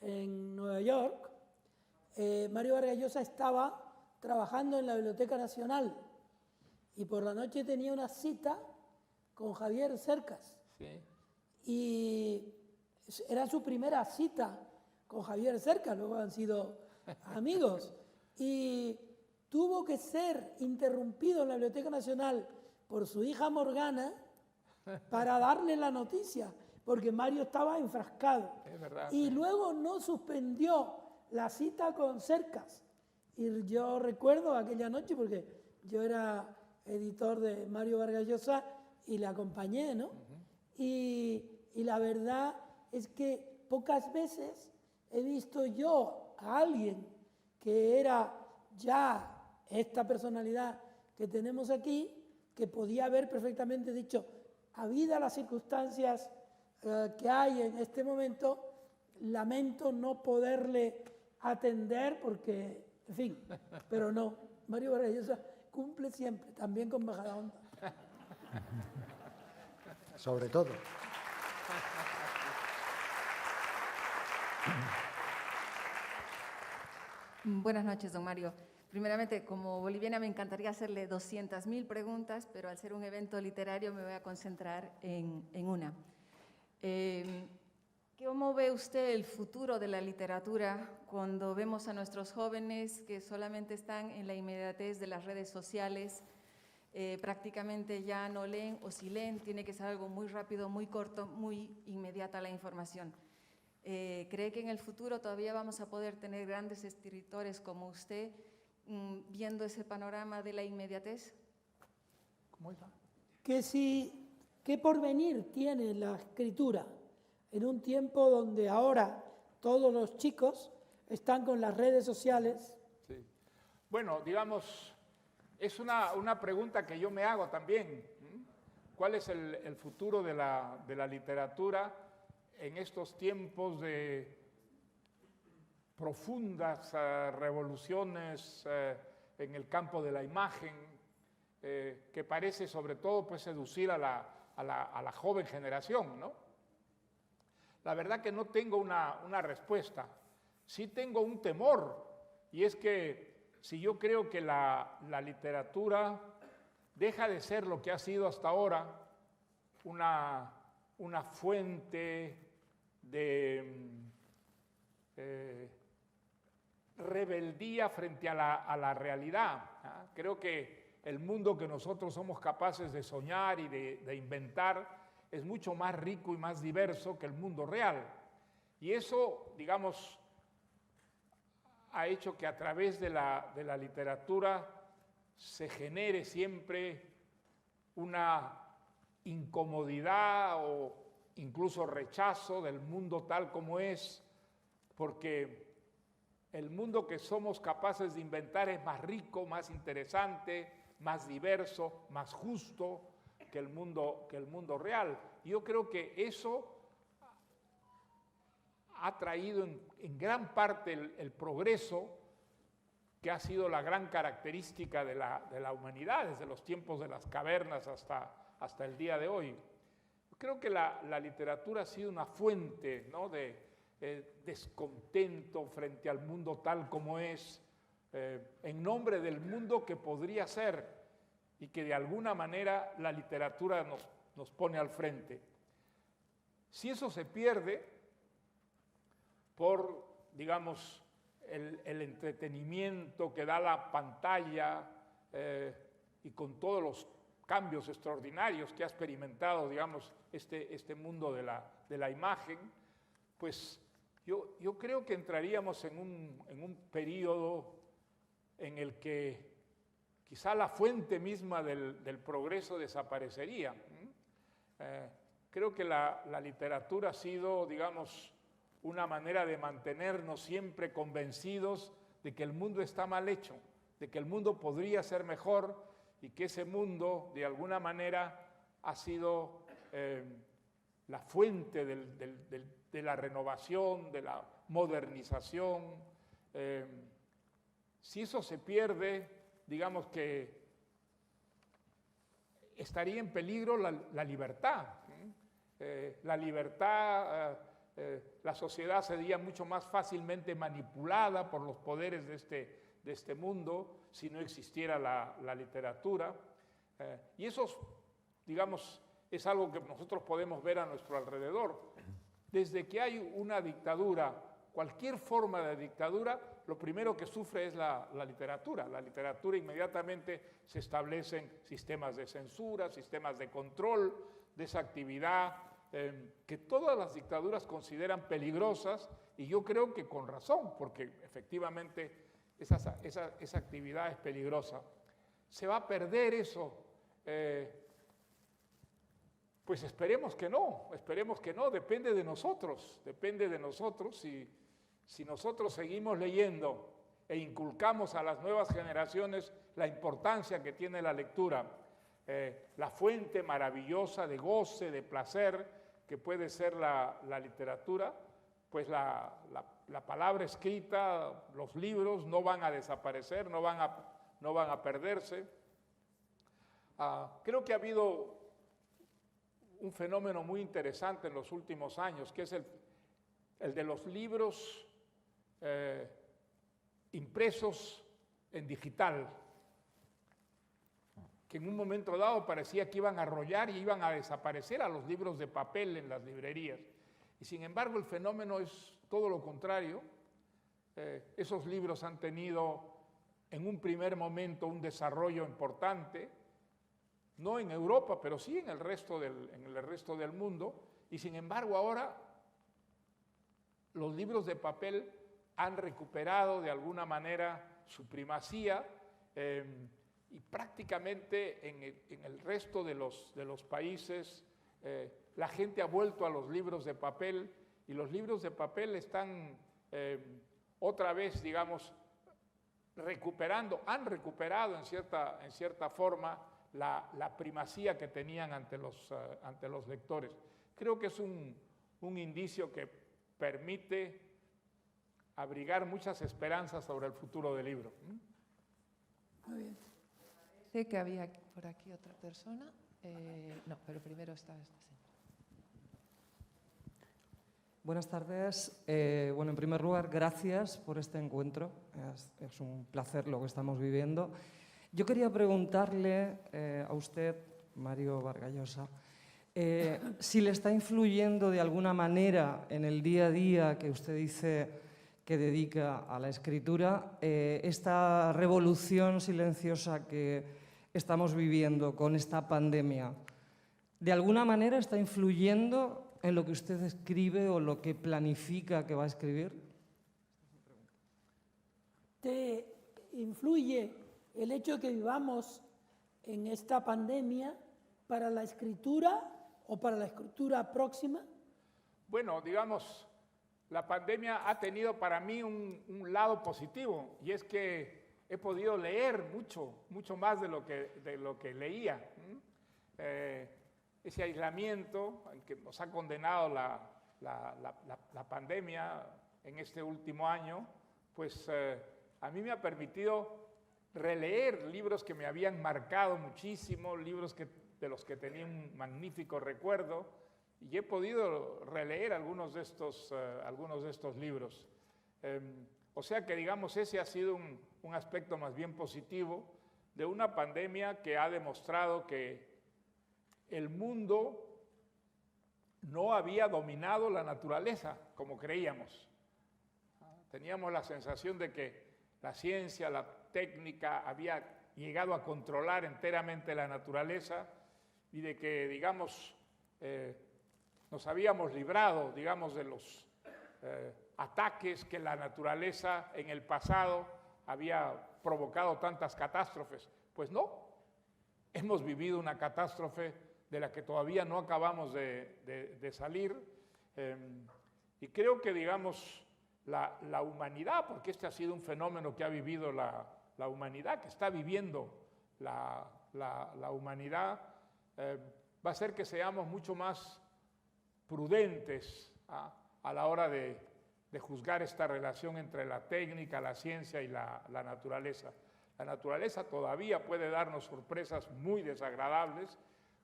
en Nueva York, Mario Vargas Llosa estaba trabajando en la Biblioteca Nacional y por la noche tenía una cita con Javier Cercas. Sí. Y era su primera cita con Javier Cercas, luego han sido amigos. Y tuvo que ser interrumpido en la Biblioteca Nacional por su hija Morgana para darle la noticia, porque Mario estaba enfrascado. Es verdad, y sí. luego no suspendió la cita con Cercas. Y yo recuerdo aquella noche, porque yo era editor de Mario Vargas Llosa y le acompañé, ¿no? Y la verdad es que pocas veces he visto yo a alguien que era ya esta personalidad que tenemos aquí, que podía haber perfectamente dicho, habida las circunstancias que hay en este momento, lamento no poderle atender porque, en fin, pero no, Mario Vargas Llosa cumple siempre, también con Majadahonda. Sobre todo. Buenas noches, don Mario. Primeramente, como boliviana me encantaría hacerle 200.000 preguntas, pero al ser un evento literario me voy a concentrar en una. ¿Cómo ve usted el futuro de la literatura cuando vemos a nuestros jóvenes que solamente están en la inmediatez de las redes sociales? Prácticamente ya no leen, o si leen, tiene que ser algo muy rápido, muy corto, muy inmediata la información. ¿Cree que en el futuro todavía vamos a poder tener grandes escritores como usted viendo ese panorama de la inmediatez? ¿Cómo está? ¿Qué porvenir tiene la escritura en un tiempo donde ahora todos los chicos están con las redes sociales? Sí. Bueno, digamos, es una pregunta que yo me hago también. ¿Cuál es el futuro de la literatura en estos tiempos de profundas revoluciones en el campo de la imagen, que parece sobre todo pues, seducir a la joven generación, ¿no? La verdad que no tengo una respuesta. Sí tengo un temor, y es que si yo creo que la literatura deja de ser lo que ha sido hasta ahora, una fuente de rebeldía frente a la realidad. ¿Ah? Creo que el mundo que nosotros somos capaces de soñar y de inventar es mucho más rico y más diverso que el mundo real. Y eso, digamos, ha hecho que a través de la literatura se genere siempre una incomodidad o incluso rechazo del mundo tal como es, porque el mundo que somos capaces de inventar es más rico, más interesante, más diverso, más justo que el mundo real. Y yo creo que eso ha traído en gran parte el progreso que ha sido la gran característica de la humanidad desde los tiempos de las cavernas hasta el día de hoy. Yo creo que la literatura ha sido una fuente, ¿no?, de descontento frente al mundo tal como es, en nombre del mundo que podría ser y que de alguna manera la literatura nos pone al frente. Si eso se pierde por, digamos, el entretenimiento que da la pantalla y con todos los cambios extraordinarios que ha experimentado, digamos, este mundo de la imagen, pues yo creo que entraríamos en un periodo en el que quizá la fuente misma del progreso desaparecería. Creo que la literatura ha sido, digamos, una manera de mantenernos siempre convencidos de que el mundo está mal hecho, de que el mundo podría ser mejor y que ese mundo, de alguna manera, ha sido la fuente de la renovación, de la modernización. Si eso se pierde, digamos que estaría en peligro la libertad. La libertad, la sociedad sería mucho más fácilmente manipulada por los poderes de este mundo si no existiera la literatura. Y eso, digamos, es algo que nosotros podemos ver a nuestro alrededor. Desde que hay una dictadura, cualquier forma de dictadura, lo primero que sufre es la literatura. La literatura inmediatamente se establecen sistemas de censura, sistemas de control de esa actividad, que todas las dictaduras consideran peligrosas, y yo creo que con razón, porque efectivamente esa actividad es peligrosa. ¿Se va a perder eso? Pues esperemos que no, depende de nosotros Si nosotros seguimos leyendo e inculcamos a las nuevas generaciones la importancia que tiene la lectura, la fuente maravillosa de goce, de placer que puede ser la literatura, pues la palabra escrita, los libros no van a desaparecer, no van a perderse. Creo que ha habido un fenómeno muy interesante en los últimos años, que es el de los libros impresos en digital, que en un momento dado parecía que iban a arrollar y iban a desaparecer a los libros de papel en las librerías. Y sin embargo el fenómeno es todo lo contrario. Esos libros han tenido en un primer momento un desarrollo importante, no en Europa, pero sí en el resto del mundo, y sin embargo ahora los libros de papel han recuperado de alguna manera su primacía, y prácticamente en el resto de los países la gente ha vuelto a los libros de papel, y los libros de papel están otra vez, digamos, han recuperado en cierta forma la primacía que tenían ante los lectores. Creo que es un indicio que permite abrigar muchas esperanzas sobre el futuro del libro. Muy bien. Sé que había por aquí otra persona. No, pero primero está esta señora. Buenas tardes. Bueno, en primer lugar, gracias por este encuentro. Es un placer lo que estamos viviendo. Yo quería preguntarle a usted, Mario Vargas Llosa, si le está influyendo de alguna manera en el día a día que usted dice que dedica a la escritura, esta revolución silenciosa que estamos viviendo con esta pandemia. ¿De alguna manera está influyendo en lo que usted escribe o lo que planifica que va a escribir? ¿Te influye el hecho de que vivamos en esta pandemia para la escritura o para la escritura próxima? Bueno, digamos, la pandemia ha tenido para mí un lado positivo, y es que he podido leer mucho más de lo que leía. Ese aislamiento en que nos ha condenado la pandemia en este último año, pues a mí me ha permitido releer libros que me habían marcado muchísimo, libros de los que tenía un magnífico recuerdo, y he podido releer algunos de estos libros. O sea que, digamos, ese ha sido un aspecto más bien positivo de una pandemia que ha demostrado que el mundo no había dominado la naturaleza como creíamos. Teníamos la sensación de que la ciencia, la técnica había llegado a controlar enteramente la naturaleza, y de que, digamos, nos habíamos librado, digamos, de los ataques que la naturaleza en el pasado había provocado tantas catástrofes. Pues no, hemos vivido una catástrofe de la que todavía no acabamos de salir, y creo que, digamos, la humanidad, porque este ha sido un fenómeno que ha vivido la humanidad, que está viviendo la humanidad, va a hacer que seamos mucho más prudentes a la hora de juzgar esta relación entre la técnica, la ciencia y la naturaleza. La naturaleza todavía puede darnos sorpresas muy desagradables,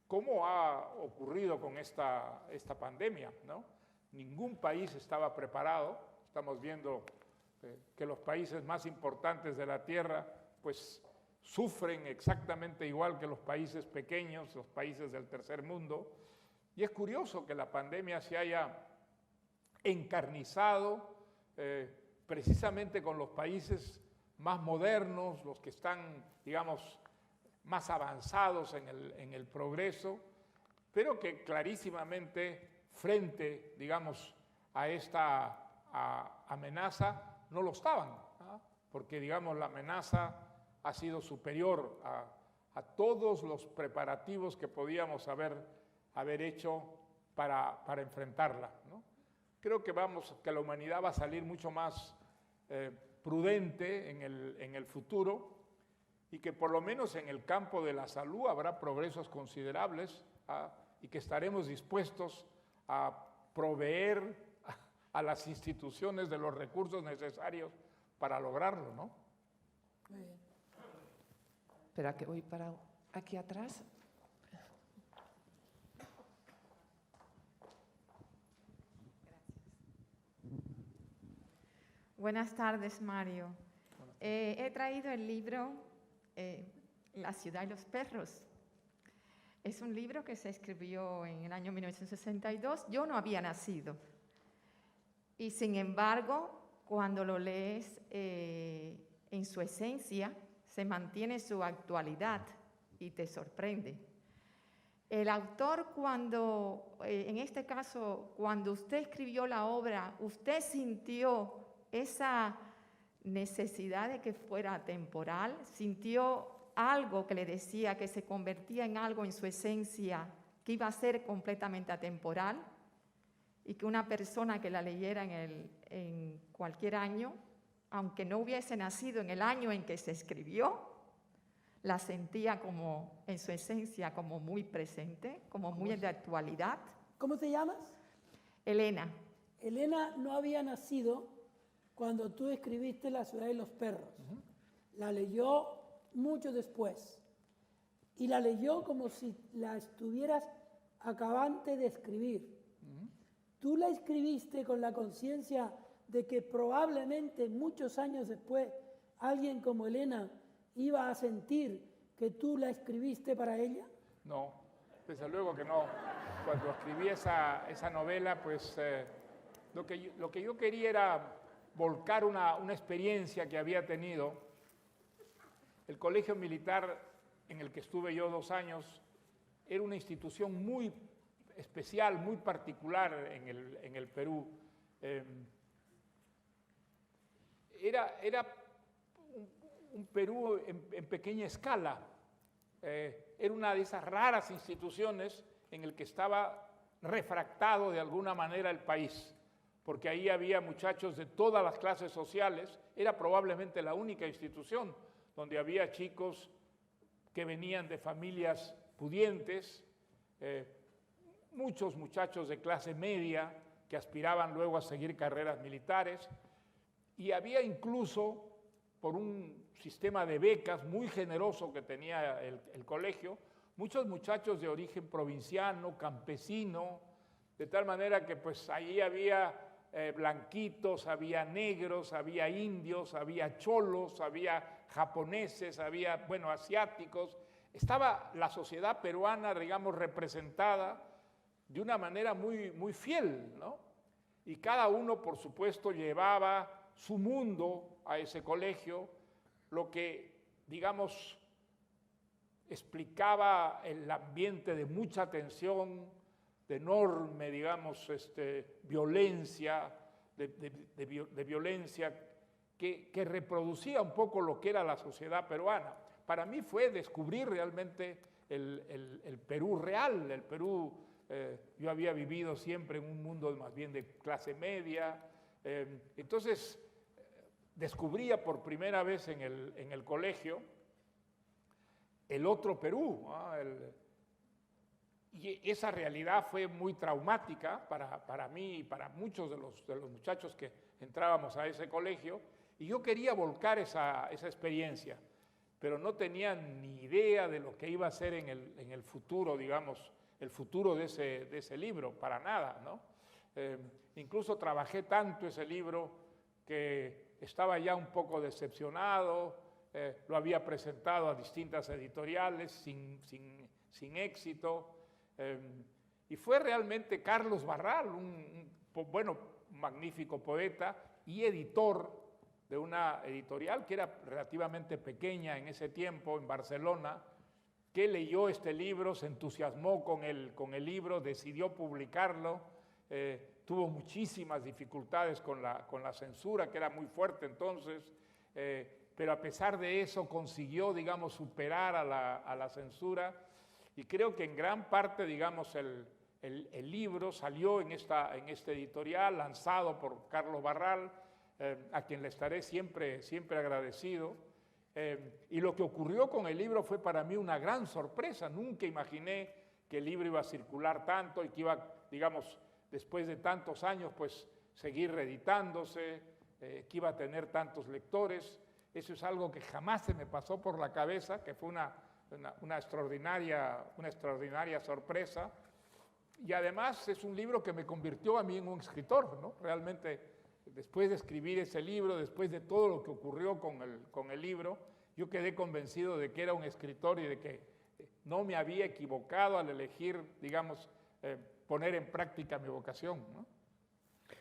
como ha ocurrido con esta pandemia, ¿no? Ningún país estaba preparado. Estamos viendo que los países más importantes de la Tierra pues sufren exactamente igual que los países pequeños, los países del tercer mundo. Y es curioso que la pandemia se haya encarnizado precisamente con los países más modernos, los que están, digamos, más avanzados en el progreso, pero que clarísimamente frente, digamos, a esta amenaza no lo estaban, ¿no? Porque, digamos, la amenaza ha sido superior a todos los preparativos que podíamos haber hecho para enfrentarla, ¿no? creo que la humanidad va a salir mucho más prudente en el futuro, y que por lo menos en el campo de la salud habrá progresos considerables, y que estaremos dispuestos a proveer a las instituciones de los recursos necesarios para lograrlo, ¿no? Muy bien. Espera, que voy para aquí atrás. Buenas tardes, Mario. He traído el libro La ciudad y los perros. Es un libro que se escribió en el año 1962. Yo no había nacido. Y sin embargo, cuando lo lees en su esencia, se mantiene su actualidad y te sorprende. El autor, en este caso, cuando usted escribió la obra, ¿usted sintió esa necesidad de que fuera temporal? ¿Sintió algo que le decía que se convertía en algo en su esencia que iba a ser completamente atemporal y que una persona que la leyera en cualquier año, aunque no hubiese nacido en el año en que se escribió, la sentía como en su esencia como muy presente, como muy de actualidad? ¿Cómo te llamas? Elena. Elena no había nacido cuando tú escribiste La ciudad y los perros. La leyó mucho después. Y la leyó como si la estuvieras acabante de escribir. Tú la escribiste con la conciencia de que probablemente muchos años después alguien como Elena iba a sentir que tú la escribiste para ella. No, desde luego que no. Cuando escribí esa novela, pues lo que yo quería era volcar una experiencia que había tenido. El colegio militar en el que estuve yo 2 años era una institución muy especial, muy particular en el Perú. Era un Perú en pequeña escala. Era una de esas raras instituciones en el que estaba refractado de alguna manera el país, porque ahí había muchachos de todas las clases sociales. Era probablemente la única institución donde había chicos que venían de familias pudientes, muchos muchachos de clase media que aspiraban luego a seguir carreras militares, y había incluso, por un sistema de becas muy generoso que tenía el colegio, muchos muchachos de origen provinciano, campesino, de tal manera que pues ahí había blanquitos, había negros, había indios, había cholos, había japoneses, había, bueno, asiáticos. Estaba la sociedad peruana, digamos, representada de una manera muy, muy fiel, ¿no? Y cada uno, por supuesto, llevaba su mundo a ese colegio, lo que, digamos, explicaba el ambiente de mucha tensión, de enorme, digamos, violencia, de violencia que reproducía un poco lo que era la sociedad peruana. Para mí fue descubrir realmente el Perú real, el Perú. Yo había vivido siempre en un mundo más bien de clase media, entonces descubría por primera vez en el colegio el otro Perú, ¿no? Y esa realidad fue muy traumática para mí y para muchos de los muchachos que entrábamos a ese colegio, y yo quería volcar esa experiencia, pero no tenía ni idea de lo que iba a ser en el futuro, digamos, el futuro de ese libro, para nada, ¿no? Incluso trabajé tanto ese libro que estaba ya un poco decepcionado, lo había presentado a distintas editoriales sin éxito, y fue realmente Carlos Barral, un magnífico poeta y editor de una editorial que era relativamente pequeña en ese tiempo en Barcelona, que leyó este libro, se entusiasmó con el libro, decidió publicarlo, tuvo muchísimas dificultades con la censura, que era muy fuerte entonces, pero a pesar de eso consiguió, digamos, superar a la censura, y creo que en gran parte, digamos, el libro salió en este editorial lanzado por Carlos Barral, a quien le estaré siempre agradecido. Y lo que ocurrió con el libro fue para mí una gran sorpresa. Nunca imaginé que el libro iba a circular tanto y que iba, digamos, después de tantos años, pues seguir reeditándose, que iba a tener tantos lectores. Eso es algo que jamás se me pasó por la cabeza, que fue una extraordinaria sorpresa. Y además es un libro que me convirtió a mí en un escritor, ¿no? Realmente, después de escribir ese libro, después de todo lo que ocurrió con el libro, yo quedé convencido de que era un escritor y de que no me había equivocado al elegir, digamos, poner en práctica mi vocación, ¿no?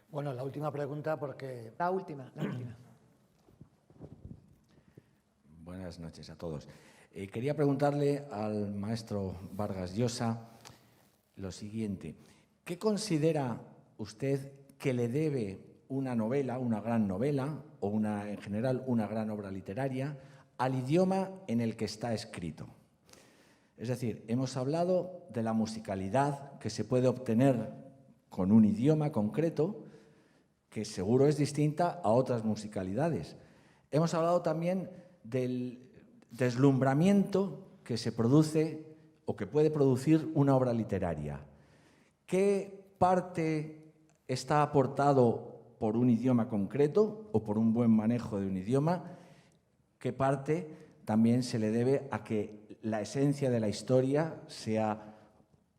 Bueno, la última pregunta porque... La última. Buenas noches a todos. Quería preguntarle al maestro Vargas Llosa lo siguiente. ¿Qué considera usted que le debe una novela, una gran novela, o en general una gran obra literaria, al idioma en el que está escrito? Es decir, hemos hablado de la musicalidad que se puede obtener con un idioma concreto, que seguro es distinta a otras musicalidades. Hemos hablado también del deslumbramiento que se produce o que puede producir una obra literaria. ¿Qué parte está aportado por un idioma concreto o por un buen manejo de un idioma? ¿Qué parte también se le debe a que la esencia de la historia sea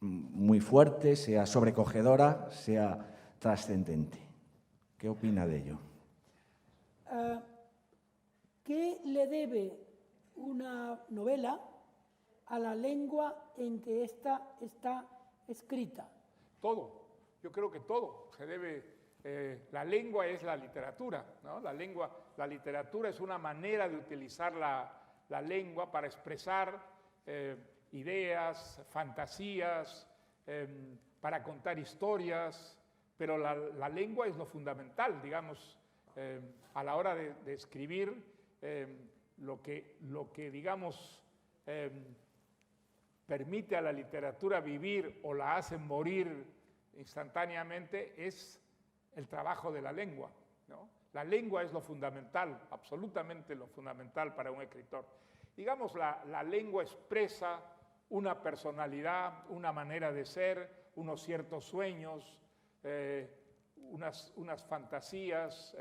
muy fuerte, sea sobrecogedora, sea trascendente? ¿Qué opina de ello? ¿Qué le debe una novela a la lengua en que ésta está escrita? Todo, yo creo que todo se debe, la lengua es la literatura, ¿no? La literatura es una manera de utilizar la lengua para expresar ideas, fantasías, para contar historias, pero la lengua es lo fundamental, digamos, a la hora de escribir, lo que digamos, permite a la literatura vivir o la hace morir instantáneamente es el trabajo de la lengua, ¿no? La lengua es lo fundamental, absolutamente lo fundamental para un escritor. Digamos, la lengua expresa una personalidad, una manera de ser, unos ciertos sueños, unas fantasías.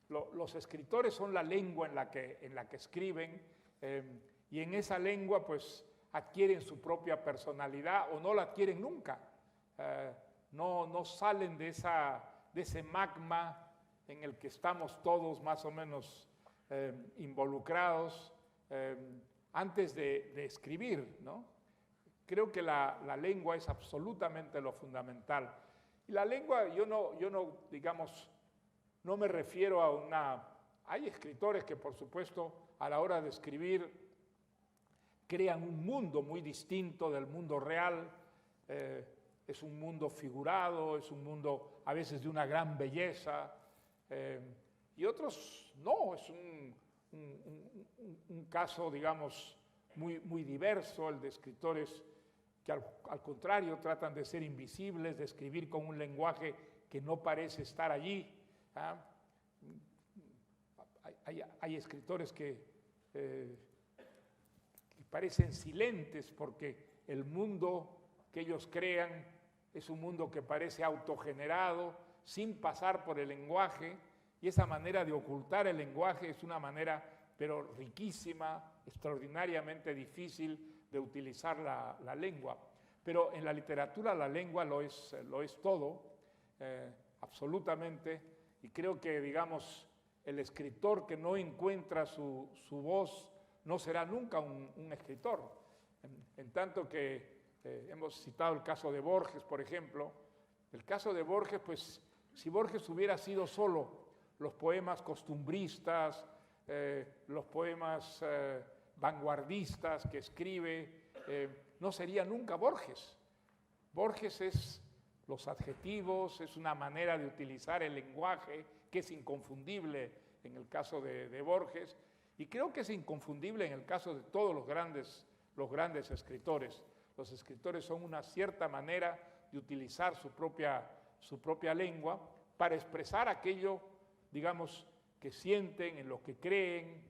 Los escritores son la lengua en la que escriben, y en esa lengua pues adquieren su propia personalidad o no la adquieren nunca. No salen de ese magma en el que estamos todos más o menos involucrados antes de escribir, ¿no? Creo que la lengua es absolutamente lo fundamental. Y la lengua, yo no, digamos, no me refiero a una... Hay escritores que, por supuesto, a la hora de escribir crean un mundo muy distinto del mundo real. Es un mundo figurado, es un mundo a veces de una gran belleza, y otros no, es un caso, digamos, muy diverso, el de escritores que al contrario tratan de ser invisibles, de escribir con un lenguaje que no parece estar allí. Hay escritores que parecen silentes porque el mundo que ellos crean es un mundo que parece autogenerado, sin pasar por el lenguaje, y esa manera de ocultar el lenguaje es una manera, pero riquísima, extraordinariamente difícil de utilizar la lengua. Pero en la literatura la lengua lo es todo, absolutamente, y creo que, digamos, el escritor que no encuentra su voz no será nunca un escritor. En tanto que hemos citado el caso de Borges, por ejemplo. El caso de Borges, pues, si Borges hubiera sido solo los poemas costumbristas, los poemas vanguardistas que escribe, no sería nunca Borges. Borges es los adjetivos, es una manera de utilizar el lenguaje que es inconfundible en el caso de Borges, y creo que es inconfundible en el caso de todos los grandes escritores. Los escritores son una cierta manera de utilizar su propia lengua para expresar aquello, digamos, que sienten, en lo que creen,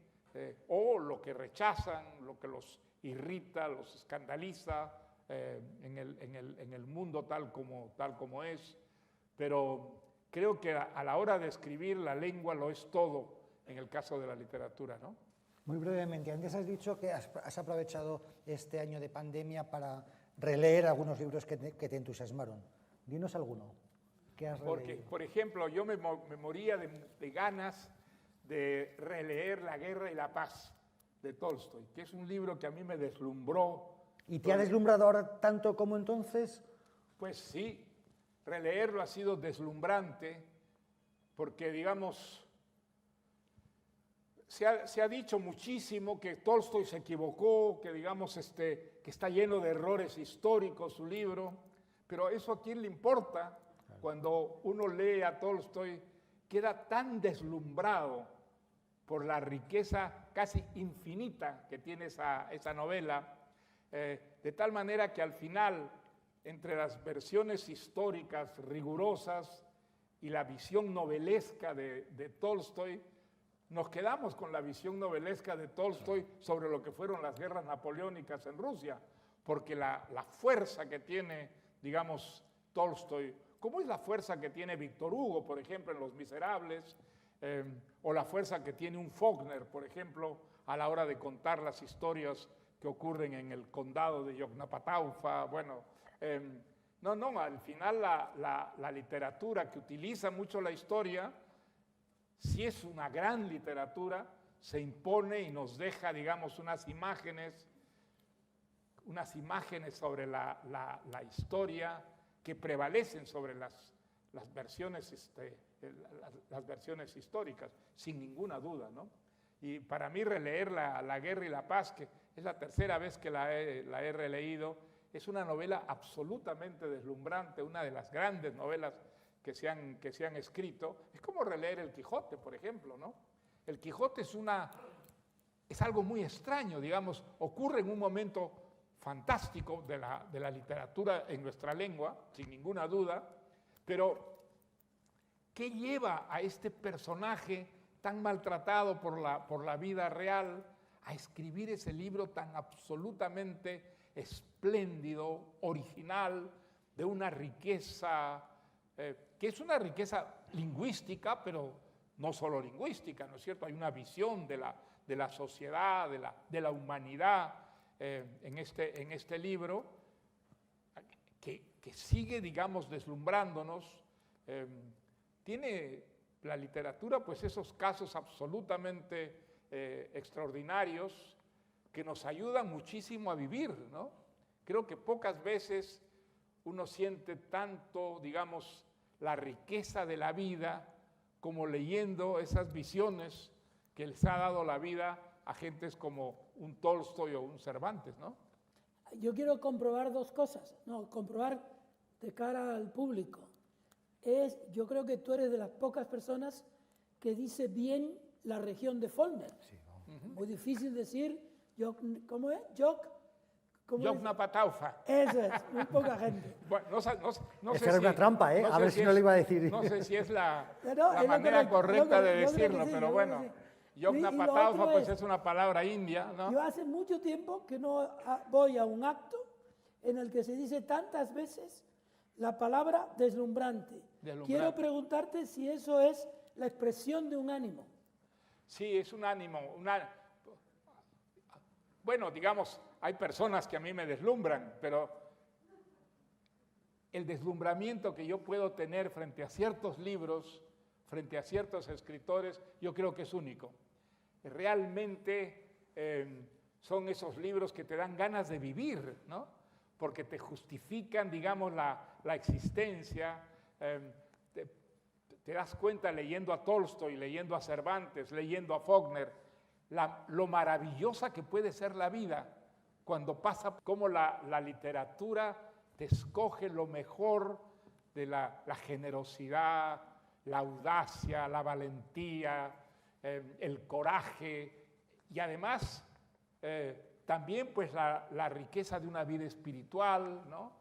o lo que rechazan, lo que los irrita, los escandaliza en el mundo tal como es. Pero creo que a la hora de escribir la lengua lo es todo en el caso de la literatura, ¿no? Muy brevemente, antes has dicho que has aprovechado este año de pandemia para releer algunos libros que te entusiasmaron. Dinos alguno. ¿Qué has releído? Porque, por ejemplo, yo me moría de ganas de releer La guerra y la paz de Tolstoy, que es un libro que a mí me deslumbró. ¿Y te ha deslumbrado ahora tanto como entonces? Pues sí, releerlo ha sido deslumbrante, porque, digamos, se ha dicho muchísimo que Tolstoy se equivocó, que, digamos, que está lleno de errores históricos su libro, pero eso a quién le importa. Cuando uno lee a Tolstoy, queda tan deslumbrado por la riqueza casi infinita que tiene esa novela, de tal manera que al final, entre las versiones históricas rigurosas y la visión novelesca de Tolstoy, nos quedamos con la visión novelesca de Tolstoy sobre lo que fueron las guerras napoleónicas en Rusia, porque la fuerza que tiene, digamos, Tolstoy, como es la fuerza que tiene Víctor Hugo, por ejemplo, en Los Miserables, o la fuerza que tiene un Faulkner, por ejemplo, a la hora de contar las historias que ocurren en el condado de Yoknapataufa. Bueno, al final la literatura que utiliza mucho la historia, si es una gran literatura, se impone y nos deja, digamos, unas imágenes sobre la historia que prevalecen sobre las versiones históricas, sin ninguna duda, ¿no? Y para mí releer La guerra y la paz, que es la tercera vez que la he releído, es una novela absolutamente deslumbrante, una de las grandes novelas que se han escrito. Es como releer El Quijote, por ejemplo, ¿no? El Quijote es algo muy extraño, digamos, ocurre en un momento fantástico de la literatura en nuestra lengua, sin ninguna duda, pero ¿qué lleva a este personaje tan maltratado por la vida real a escribir ese libro tan absolutamente espléndido, original, de una riqueza, que es una riqueza lingüística, pero no solo lingüística, ¿no es cierto? Hay una visión de la sociedad, de la humanidad en este libro que sigue, digamos, deslumbrándonos. Tiene la literatura, pues, esos casos absolutamente extraordinarios que nos ayudan muchísimo a vivir, ¿no? Creo que pocas veces uno siente tanto, digamos, la riqueza de la vida como leyendo esas visiones que les ha dado la vida a gentes como un Tolstoy o un Cervantes, ¿no? Yo quiero comprobar dos cosas, comprobar de cara al público. Yo creo que tú eres de las pocas personas que dice bien la región de Faulkner. Sí, no. Muy difícil decir, ¿cómo es? Yoknapataufa. Eso es, muy poca gente. Bueno, no sé Esa era una trampa, ¿eh? A ver si no le iba a decir. No sé si es la manera correcta de decirlo, pero bueno. Yoknapataufa, pues es una palabra india, ¿no? Yo hace mucho tiempo que no voy a un acto en el que se dice tantas veces la palabra deslumbrante. Quiero preguntarte si eso es la expresión de un ánimo. Sí, es un ánimo. Bueno, digamos, hay personas que a mí me deslumbran, pero el deslumbramiento que yo puedo tener frente a ciertos libros, frente a ciertos escritores, yo creo que es único. Realmente son esos libros que te dan ganas de vivir, ¿no? Porque te justifican, digamos, la existencia. Te das cuenta leyendo a Tolstoy, leyendo a Cervantes, leyendo a Faulkner, lo maravillosa que puede ser la vida cuando pasa, como la literatura te escoge lo mejor de la generosidad, la audacia, la valentía, el coraje y además también pues la riqueza de una vida espiritual, ¿no?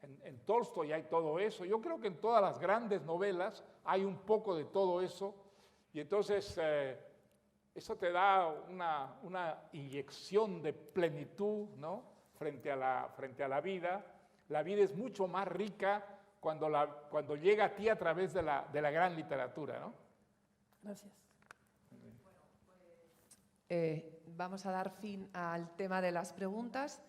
En Tolstoy hay todo eso. Yo creo que en todas las grandes novelas hay un poco de todo eso. Y entonces eso te da una inyección de plenitud, ¿no? frente a la vida. La vida es mucho más rica cuando llega a ti a través de la gran literatura, ¿no? Gracias. Vamos a dar fin al tema de las preguntas.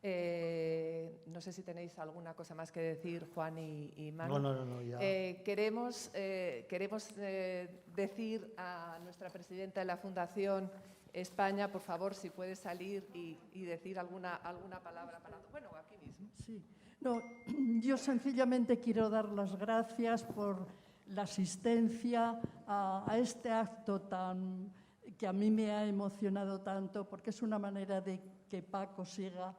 No sé si tenéis alguna cosa más que decir, Juan y Manu. No, ya. Queremos decir a nuestra presidenta de la Fundación España, por favor, si puede salir y decir alguna palabra para... Bueno, aquí mismo. Sí. No, yo sencillamente quiero dar las gracias por la asistencia a este acto que a mí me ha emocionado tanto, porque es una manera de que Paco siga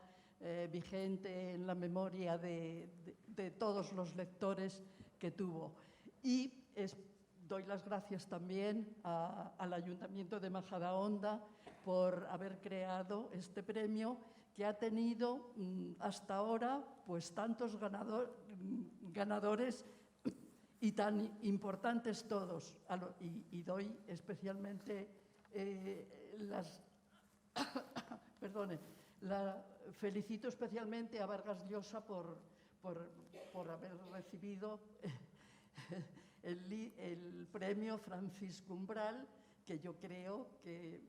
vigente en la memoria de todos los lectores que tuvo. Y doy las gracias también al Ayuntamiento de Majadahonda por haber creado este premio que ha tenido hasta ahora pues tantos ganadores y tan importantes todos. Y doy especialmente felicito especialmente a Vargas Llosa por haber recibido el premio Francisco Umbral, que yo creo que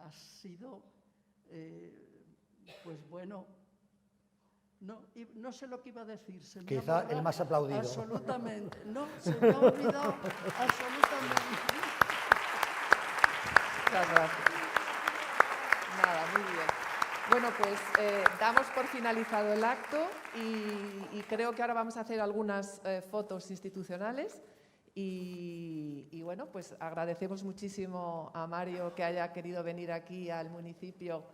ha sido, pues bueno, no sé lo que iba a decir. Quizá el más aplaudido. Absolutamente, no, se me ha olvidado absolutamente. Muchas gracias. Nada, muy bien. Bueno, pues damos por finalizado el acto y creo que ahora vamos a hacer algunas fotos institucionales y bueno, pues agradecemos muchísimo a Mario que haya querido venir aquí al municipio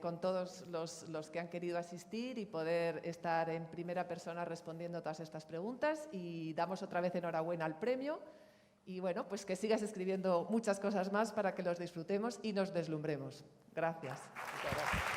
con todos los que han querido asistir y poder estar en primera persona respondiendo todas estas preguntas, y damos otra vez enhorabuena al premio. Y bueno, pues que sigas escribiendo muchas cosas más para que los disfrutemos y nos deslumbremos. Gracias. Muchas gracias.